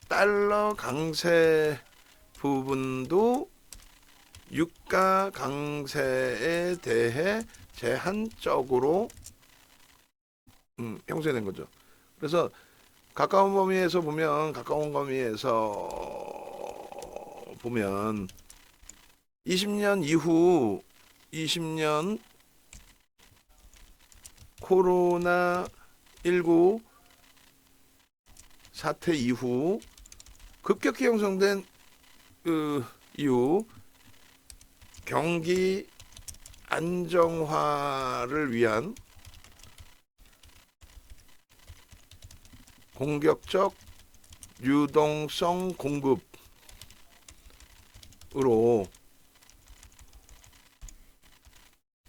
달러 강세 부분도 유가 강세에 대해 제한적으로 형성된 거죠. 그래서 가까운 범위에서 보면 20년 이후 20년 코로나19 사태 이후 급격히 형성된 그 이후 경기 안정화를 위한 공격적 유동성 공급으로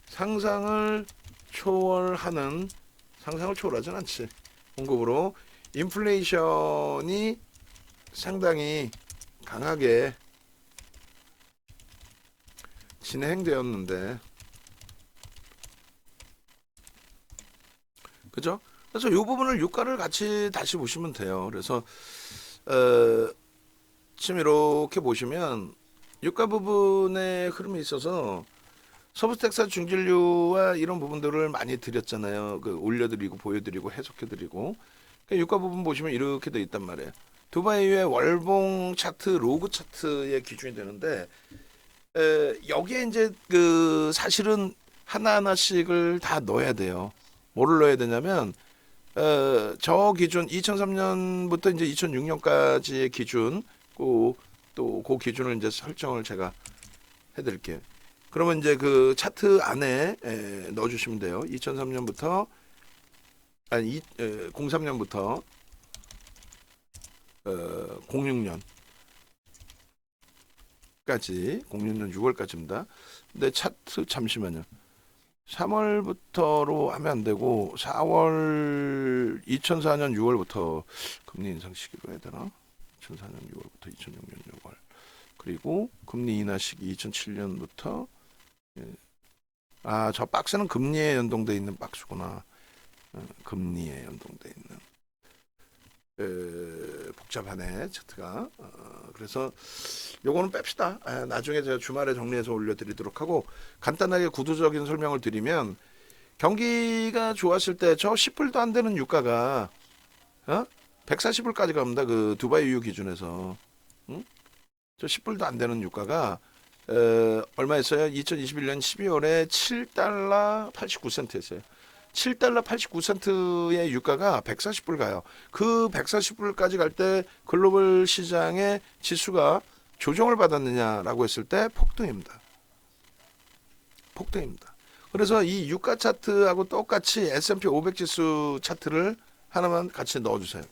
상상을 초월하진 않지. 공급으로 인플레이션이 상당히 강하게 진행되었는데, 그죠? 그래서 이 부분을 유가를 같이 다시 보시면 돼요. 그래서 지금 이렇게 보시면 유가 부분의 흐름이 있어서 서브텍사 중진류와 이런 부분들을 많이 드렸잖아요. 그 올려드리고 보여드리고 해석해드리고. 그러니까 유가 부분 보시면 이렇게 돼 있단 말이에요. 두바이의 월봉 차트, 로그 차트의 기준이 되는데 여기에 이제 그 사실은 하나하나씩을 다 넣어야 돼요. 뭐를 넣어야 되냐면 저 기준 2003년부터 이제 2006년까지의 기준 또 그 기준을 이제 설정을 제가 해드릴게요. 그러면 이제 그 차트 안에 넣어주시면 돼요. 2003년부터 03년부터 06년까지 06년 6월까지입니다. 근데 차트 잠시만요. 3월부터로 하면 안 되고 4월 2004년 6월부터 금리 인상 시기로 해야 되나? 2004년 6월부터 2006년 6월 그리고 금리 인하 시기 2007년부터 저 박스는 금리에 연동돼 있는 박스구나. 금리에 연동돼 있는 복잡하네 차트가. 그래서 요거는 뺍시다. 나중에 제가 주말에 정리해서 올려드리도록 하고 간단하게 구조적인 설명을 드리면 경기가 좋았을 때 저 10불도 안 되는 유가가 140불까지 갑니다. 그 두바이 유유 기준에서 저 10불도 안 되는 유가가 얼마였어요? 2021년 12월에 7달러 89센트였어요. 7달러 89센트의 유가가 140불 가요. 그 140불까지 갈 때 글로벌 시장의 지수가 조정을 받았느냐라고 했을 때 폭등입니다. 그래서 이 유가 차트하고 똑같이 S&P 500 지수 차트를 하나만 같이 넣어주세요.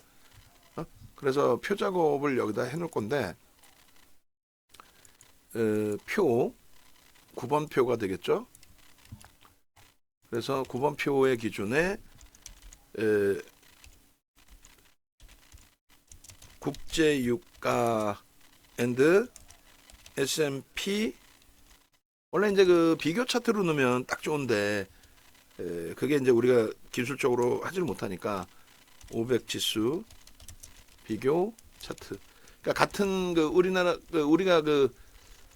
그래서 표 작업을 여기다 해놓을 건데 표 9번 표가 되겠죠. 그래서 9번 표의 기준에 국제유가 앤드 S&P 원래 이제 그 비교 차트로 넣으면 딱 좋은데 그게 이제 우리가 기술적으로 하지를 못하니까 500 지수 비교 차트. 그러니까 같은 그 우리나라 우리가 그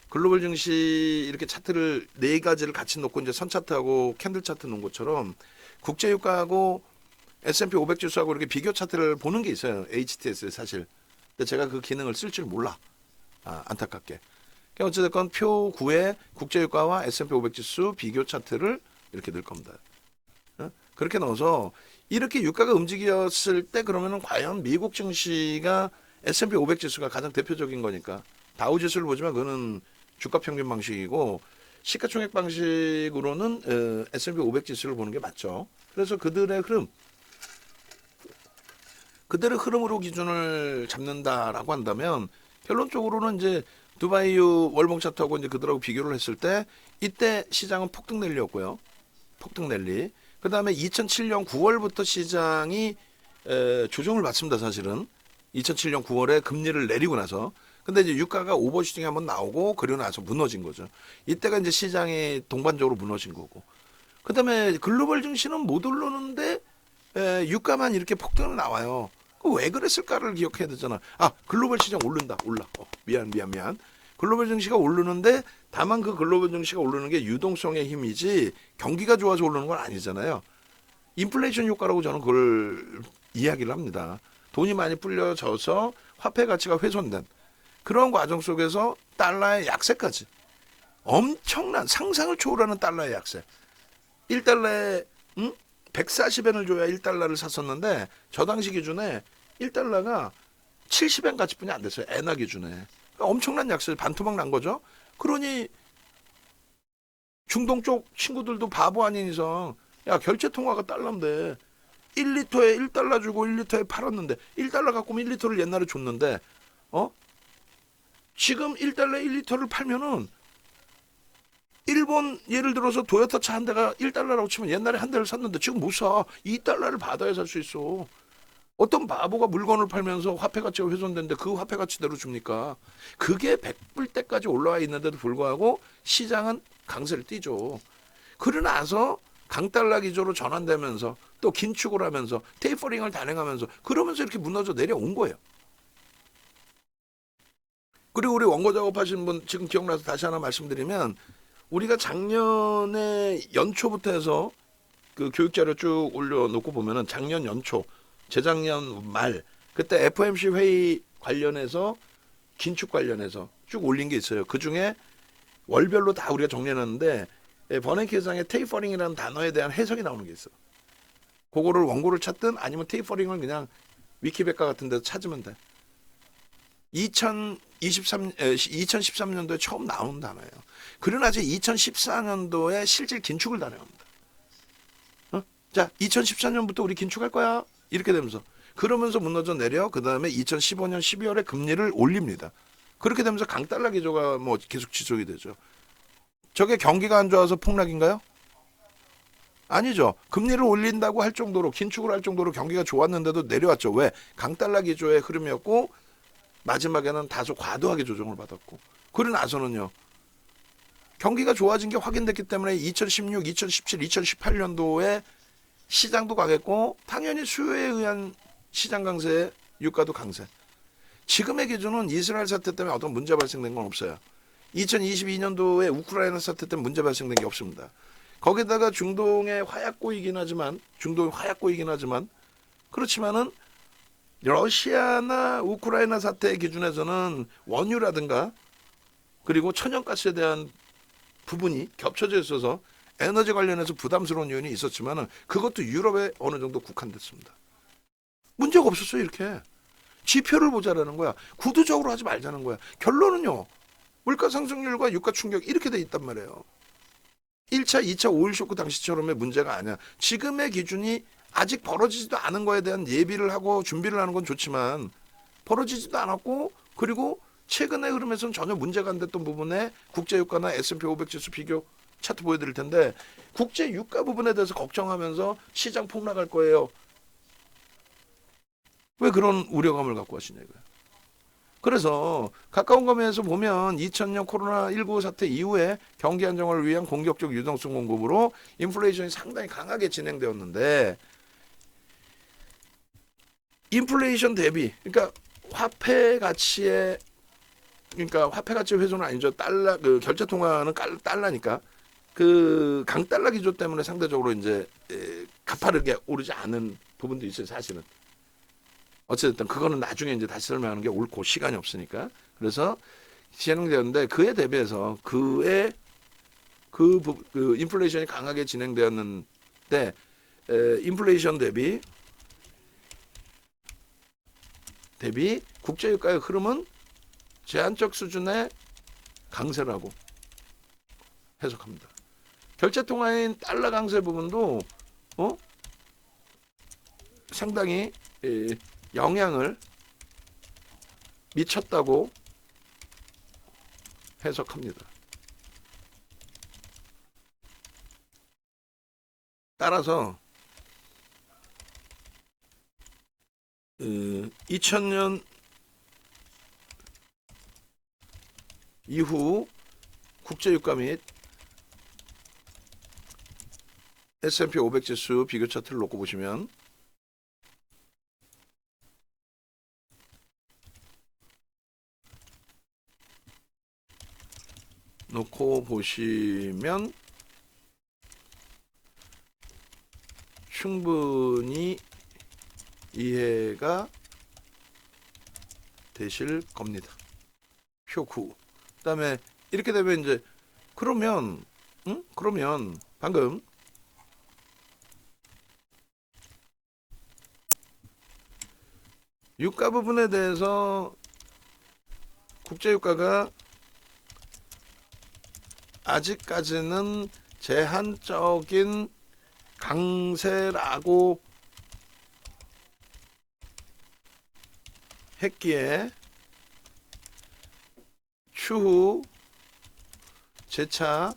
글로벌 증시 이렇게 차트를 네 가지를 같이 놓고 이제 선 차트하고 캔들 차트 놓은 것처럼 국제 유가하고 S&P 500 지수하고 이렇게 비교 차트를 보는 게 있어요. HTS 사실. 근데 제가 그 기능을 쓸 줄 몰라. 안타깝게. 그러니까 어찌됐건 표 9에 국제 유가와 S&P 500 지수 비교 차트를 이렇게 넣을 겁니다. 그렇게 넣어서 이렇게 유가가 움직였을 때 그러면은 과연 미국 증시가 S&P 500 지수가 가장 대표적인 거니까 다우 지수를 보지만 그거는 주가 평균 방식이고 시가총액 방식으로는 S&P 500 지수를 보는 게 맞죠. 그래서 그들의 흐름으로 기준을 잡는다라고 한다면 결론적으로는 이제 두바이유 월봉 차트하고 이제 그들하고 비교를 했을 때 이때 시장은 폭등 랠리였고요. 폭등 랠리. 그 다음에 2007년 9월부터 시장이 조정을 받습니다. 사실은 2007년 9월에 금리를 내리고 나서 근데 이제 유가가 오버슈팅이 한번 나오고 그러고 나서 무너진 거죠. 이때가 이제 시장이 동반적으로 무너진 거고. 그 다음에 글로벌 증시는 못 오르는데 유가만 이렇게 폭등을 나와요. 왜 그랬을까를 기억해야 되잖아. 글로벌 시장 올라. 미안. 글로벌 증시가 오르는데 다만 그 글로벌 증시가 오르는 게 유동성의 힘이지 경기가 좋아서 오르는 건 아니잖아요. 인플레이션 효과라고 저는 그걸 이야기를 합니다. 돈이 많이 불려져서 화폐 가치가 훼손된 그런 과정 속에서 달러의 약세까지 엄청난 상상을 초월하는 달러의 약세. 1달러에 140엔을 줘야 1달러를 샀었는데 저 당시 기준에 1달러가 70엔 가치뿐이 안 됐어요. 엔화 기준에. 그러니까 엄청난 약세 반토막 난 거죠. 그러니 중동 쪽 친구들도 바보 아닌 이상 결제 통화가 달러인데 1리터에 1달러 주고 1리터에 팔았는데 1달러 갖고 오면 1리터를 옛날에 줬는데 지금 1달러에 1리터를 팔면은 일본 예를 들어서 도요타 차 한 대가 1달러라고 치면 옛날에 한 대를 샀는데 지금 못 사. 2달러를 받아야 살 수 있어. 어떤 바보가 물건을 팔면서 화폐 가치가 훼손됐는데 그 화폐 가치대로 줍니까? 그게 100불대까지 올라와 있는데도 불구하고 시장은 강세를 띠죠. 그러나서 강달러 기조로 전환되면서 또 긴축을 하면서 테이퍼링을 단행하면서 그러면서 이렇게 무너져 내려온 거예요. 그리고 우리 원고 작업하시는 분 지금 기억나서 다시 하나 말씀드리면 우리가 작년에 연초부터 해서 그 교육자료 쭉 올려놓고 보면은 작년 연초, 재작년 말 그때 FOMC 회의 관련해서 긴축 관련해서 쭉 올린 게 있어요. 그 중에 월별로 다 우리가 정리해놨는데 버냉키 회장의 테이퍼링이라는 단어에 대한 해석이 나오는 게 있어. 그거를 원고를 찾든 아니면 테이퍼링을 그냥 위키백과 같은 데서 찾으면 돼. 2013년도에 처음 나오는 단어예요. 그러나 이제 2014년도에 실질 긴축을 단행합니다. 자, 2014년부터 우리 긴축할 거야. 이렇게 되면서 그러면서 무너져 내려 그 다음에 2015년 12월에 금리를 올립니다. 그렇게 되면서 강달러 기조가 뭐 계속 지속이 되죠. 저게 경기가 안 좋아서 폭락인가요? 아니죠. 금리를 올린다고 할 정도로 긴축을 할 정도로 경기가 좋았는데도 내려왔죠. 왜? 강달러 기조의 흐름이었고 마지막에는 다소 과도하게 조정을 받았고 그러고 나서는요. 경기가 좋아진 게 확인됐기 때문에 2016, 2017, 2018년도에 시장도 강했고 당연히 수요에 의한 시장 강세, 유가도 강세. 지금의 기준은 이스라엘 사태 때문에 어떤 문제 발생된 건 없어요. 2022년도에 우크라이나 사태 때문에 문제 발생된 게 없습니다. 거기다가 중동의 화약 고이긴 하지만 그렇지만은 러시아나 우크라이나 사태 기준에서는 원유라든가 그리고 천연가스에 대한 부분이 겹쳐져 있어서 에너지 관련해서 부담스러운 요인이 있었지만은 그것도 유럽에 어느 정도 국한됐습니다. 문제가 없었어요. 이렇게 지표를 보자라는 거야. 구두적으로 하지 말자는 거야. 결론은요. 물가 상승률과 유가 충격 이렇게 돼 있단 말이에요. 1차, 2차 오일 쇼크 당시처럼의 문제가 아니야. 지금의 기준이 아직 벌어지지도 않은 거에 대한 예비를 하고 준비를 하는 건 좋지만 벌어지지도 않았고 그리고 최근의 흐름에서는 전혀 문제가 안 됐던 부분에 국제유가나 S&P 500 지수 비교 차트 보여드릴 텐데 국제유가 부분에 대해서 걱정하면서 시장 폭락할 거예요. 왜 그런 우려감을 갖고 하시냐 이거예요. 그래서 가까운 검에서 보면 2000년 코로나19 사태 이후에 경기 안정화를 위한 공격적 유동성 공급으로 인플레이션이 상당히 강하게 진행되었는데 인플레이션 대비 그러니까 화폐 가치의 그러니까 화폐 가치 훼손은 아니죠. 달러 그 결제 통화는 달러니까 그 강달러 기조 때문에 상대적으로 이제 가파르게 오르지 않은 부분도 있어요. 사실은. 어쨌든 그거는 나중에 이제 다시 설명하는 게 옳고 시간이 없으니까. 그래서 진행되었는데 그에 대비해서 그 인플레이션이 강하게 진행되었는데 인플레이션 대비 국제유가의 흐름은 제한적 수준의 강세라고 해석합니다. 결제통화인 달러 강세 부분도 상당히 영향을 미쳤다고 해석합니다. 따라서 2000년 이후 국제유가 및 S&P 500 지수 비교 차트를 놓고 보시면 충분히 이해가 되실 겁니다. 표 9. 그다음에 이렇게 되면 이제 그러면 방금 유가 부분에 대해서 국제유가가 아직까지는 제한적인 강세라고 했기에 추후 재차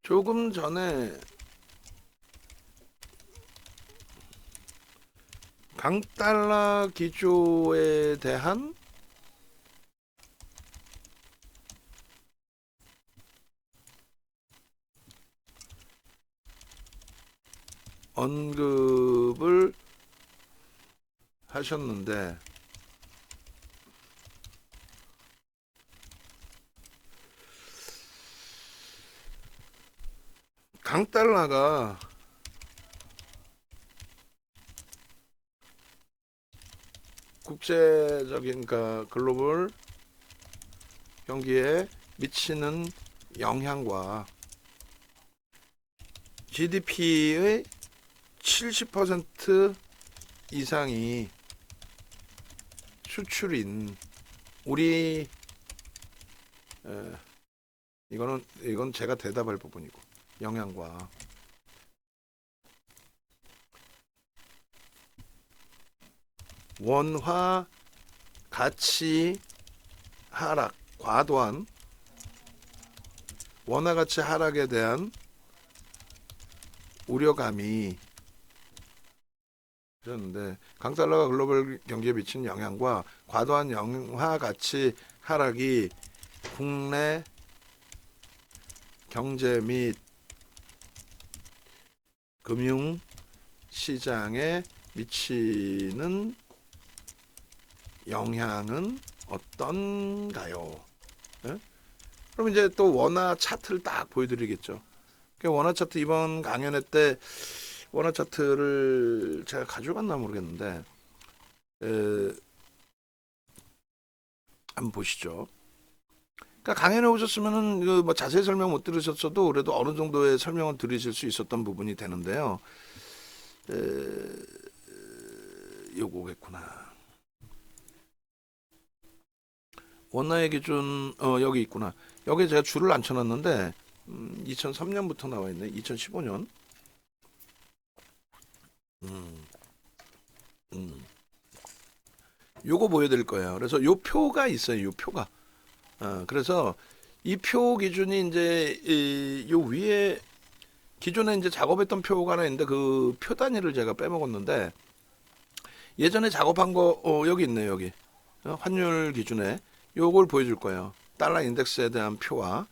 조금 전에 강달러 기조에 대한 언급을 하셨는데 강달러가 국제적인 그러니까 글로벌 경기에 미치는 영향과 GDP의 70% 이상이 수출인 우리 이건 제가 대답할 부분이고 영향과 원화 가치 하락 과도한 원화 가치 하락에 대한 우려감이 그랬는데 강달러가 글로벌 경기에 미치는 영향과 과도한 원화 가치 하락이 국내 경제 및 금융 시장에 미치는 영향은 어떤가요? 네? 그럼 이제 또 원화 차트를 딱 보여드리겠죠. 원화 차트 이번 강연회 때 원화 차트를 제가 가져갔나 모르겠는데 한번 보시죠. 그러니까 강연에 오셨으면은 뭐 자세히 설명 못 들으셨어도 그래도 어느 정도의 설명을 드리실 수 있었던 부분이 되는데요. 요거겠구나. 원화의 기준 여기 있구나. 여기 제가 줄을 안 쳐놨는데 2003년부터 나와 있네. 2015년. 음, 음. 요거 보여드릴 거예요. 그래서 요 표가 있어요. 요 표가. 그래서 이 표 기준이 이제 요 위에 기존에 이제 작업했던 표가 하나 있는데 그 표 단위를 제가 빼먹었는데 예전에 작업한 거 여기 있네요. 여기 환율 기준에 요걸 보여줄 거예요. 달러 인덱스에 대한 표와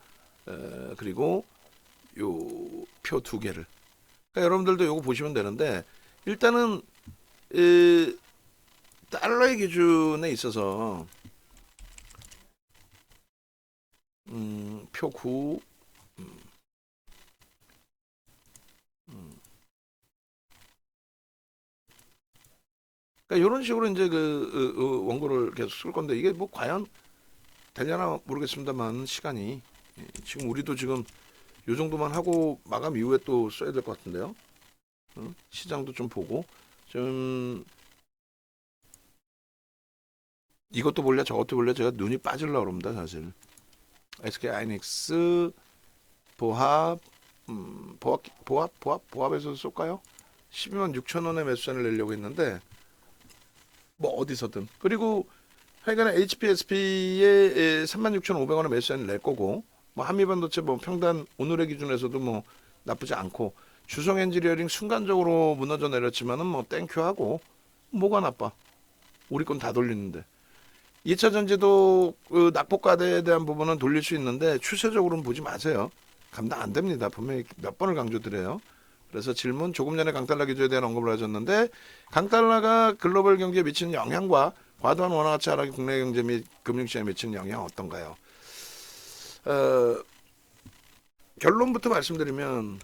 그리고 요 표 두 개를. 그러니까 여러분들도 요거 보시면 되는데 일단은 달러의 기준에 있어서 표 9. 그러니까 이런 식으로 이제 원고를 계속 쓸 건데 이게 뭐 과연 되려나 모르겠습니다만 시간이 지금 우리도 지금 요 정도만 하고 마감 이후에 또 써야 될 것 같은데요. 시장도 좀 보고 좀 이것도 볼래 저것도 볼래 제가 눈이 빠질라 그럽니다 사실. SK 하이닉스 보합 보합에서 쏠까요? 12만 6천 원에 매수잔을 내려고 했는데 뭐 어디서든 그리고 하여간에 HPSP에 36,500원에 매수잔을 낼 거고 뭐 한미반도체 뭐 평단 오늘의 기준에서도 뭐 나쁘지 않고 주성 엔지니어링 순간적으로 무너져 내렸지만은 뭐 땡큐하고 뭐가 나빠 우리 건 다 돌리는데 2차 전지도 그 낙폭과대에 대한 부분은 돌릴 수 있는데 추세적으로는 보지 마세요. 감당 안 됩니다. 분명히 몇 번을 강조드려요. 그래서 질문 조금 전에 강달러 기조에 대한 언급을 하셨는데 강달러가 글로벌 경제에 미치는 영향과 과도한 원화 가치 하락이 국내 경제 및 금융시장에 미치는 영향 어떤가요? 결론부터 말씀드리면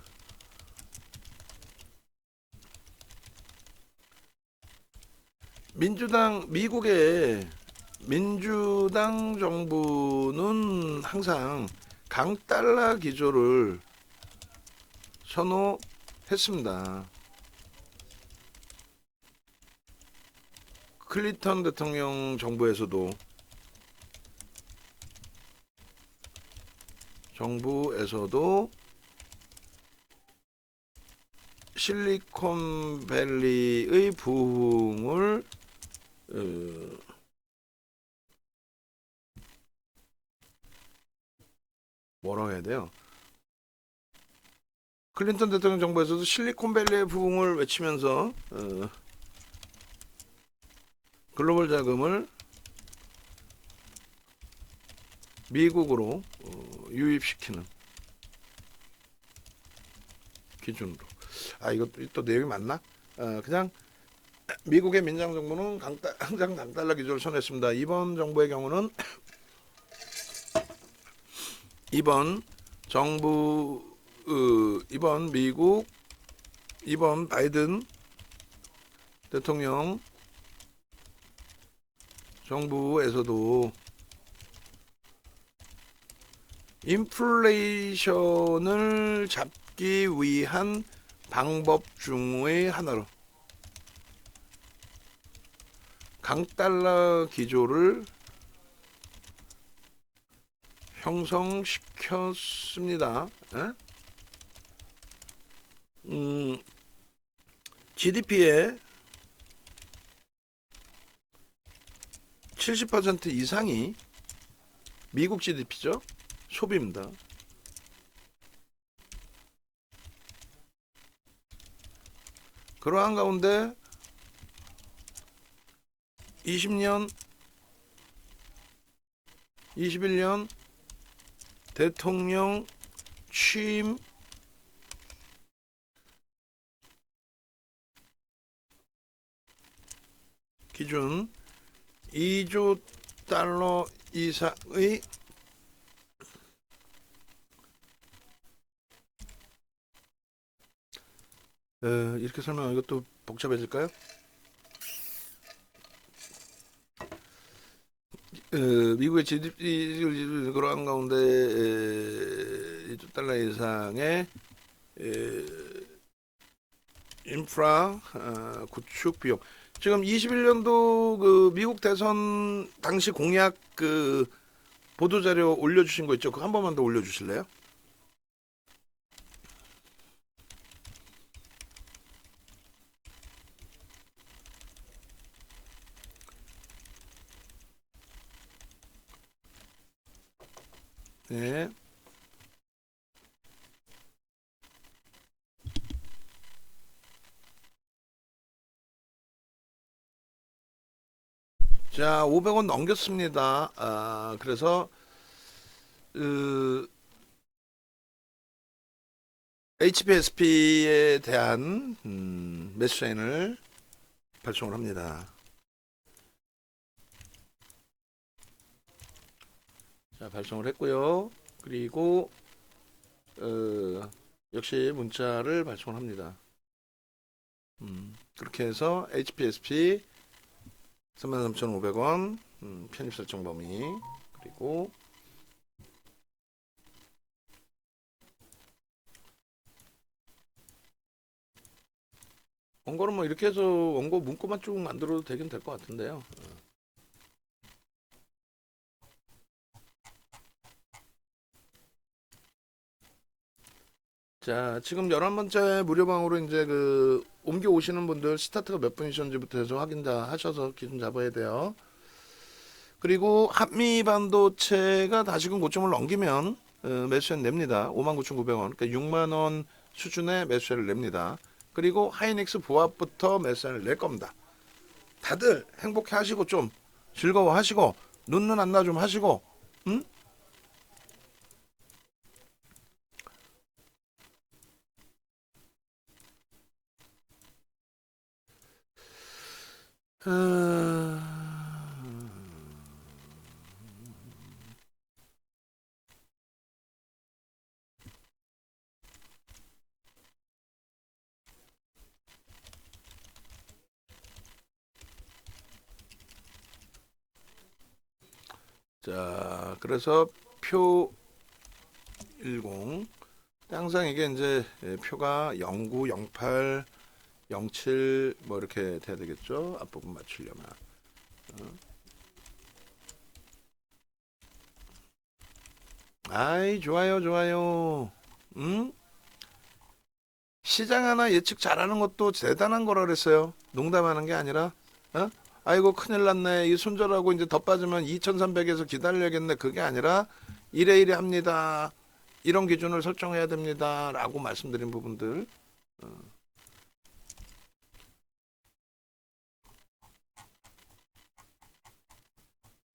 미국의 민주당 정부는 항상 강달러 기조를 선호했습니다. 클린턴 대통령 정부에서도 실리콘밸리의 부흥을 뭐라고 해야 돼요? 클린턴 대통령 정부에서도 실리콘밸리의 부흥을 외치면서 글로벌 자금을 미국으로 유입시키는 기준으로. 이것도 또 내용이 맞나? 그냥 미국의 민주정부는 항상 강달러 기조를 선호했습니다. 이번 정부의 경우는 이번 정부 이번 미국 이번 바이든 대통령 정부에서도 인플레이션을 잡기 위한 방법 중의 하나로 강달러 기조를 형성시켰습니다. GDP의 70% 이상이 미국 GDP죠. 소비입니다. 그러한 가운데 20년, 21년 대통령 취임 기준 2조 달러 이상의 이렇게 설명하면 이것도 복잡해질까요? 미국의 GDP 그러한 가운데 2조 달러 이상의 인프라 구축 비용. 지금 21년도 그 미국 대선 당시 공약 보도자료 올려주신 거 있죠? 그거 한 번만 더 올려주실래요? 네. 자, 500원 넘겼습니다. 그래서 HPSP에 대한 매수 사인을 발송을 합니다. 자, 발송을 했고요. 그리고 역시 문자를 발송을 합니다. 그렇게 해서 HPSP 33,500원 편입 설정 범위, 그리고 원고는 뭐 이렇게 해서 원고 문구만 쭉 만들어도 되긴 될 것 같은데요. 자, 지금 11번째 무료방으로 이제 옮겨 오시는 분들 스타트가 몇 분이셨는지부터 해서 확인 다 하셔서 기준 잡아야 돼요. 그리고 한미반도체가 다시금 고점을 넘기면 매수세 냅니다. 59,900원, 그러니까 6만원 수준의 매수세를 냅니다. 그리고 하이닉스 보합부터 매수세를 낼 겁니다. 다들 행복해 하시고 좀 즐거워 하시고 눈 안 나 좀 하시고, 응? 자, 그래서 표 10. 항상 이게 이제 표가 09, 08, 07 뭐 이렇게 돼야 되겠죠. 앞부분 맞추려면. 아이, 좋아요, 좋아요. 응? 시장 하나 예측 잘하는 것도 대단한 거라 그랬어요. 농담하는 게 아니라, 어? 아이고, 큰일 났네. 이 손절하고 이제 더 빠지면 2300에서 기다려야겠네. 그게 아니라, 이래 합니다. 이런 기준을 설정해야 됩니다. 라고 말씀드린 부분들.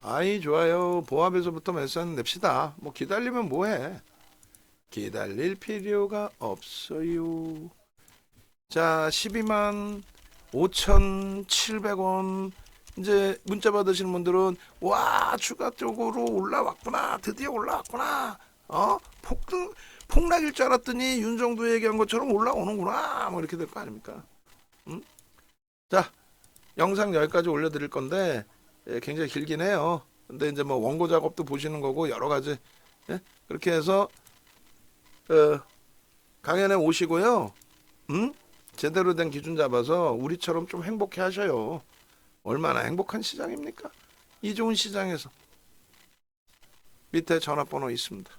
아이, 좋아요. 보합에서부터 매수한 냅시다. 뭐 기다리면 뭐해. 기다릴 필요가 없어요. 자, 12만 5,700원. 이제 문자 받으시는 분들은 와, 추가적으로 올라왔구나. 드디어 올라왔구나. 폭락일 줄 알았더니 윤정도 얘기한 것처럼 올라오는구나. 뭐 이렇게 될 거 아닙니까? 자, 영상 여기까지 올려드릴 건데 굉장히 길긴 해요. 근데 이제 뭐 원고 작업도 보시는 거고 여러 가지, 예? 그렇게 해서 강연에 오시고요. 제대로 된 기준 잡아서 우리처럼 좀 행복해 하셔요. 얼마나 행복한 시장입니까? 이 좋은 시장에서. 밑에 전화번호 있습니다.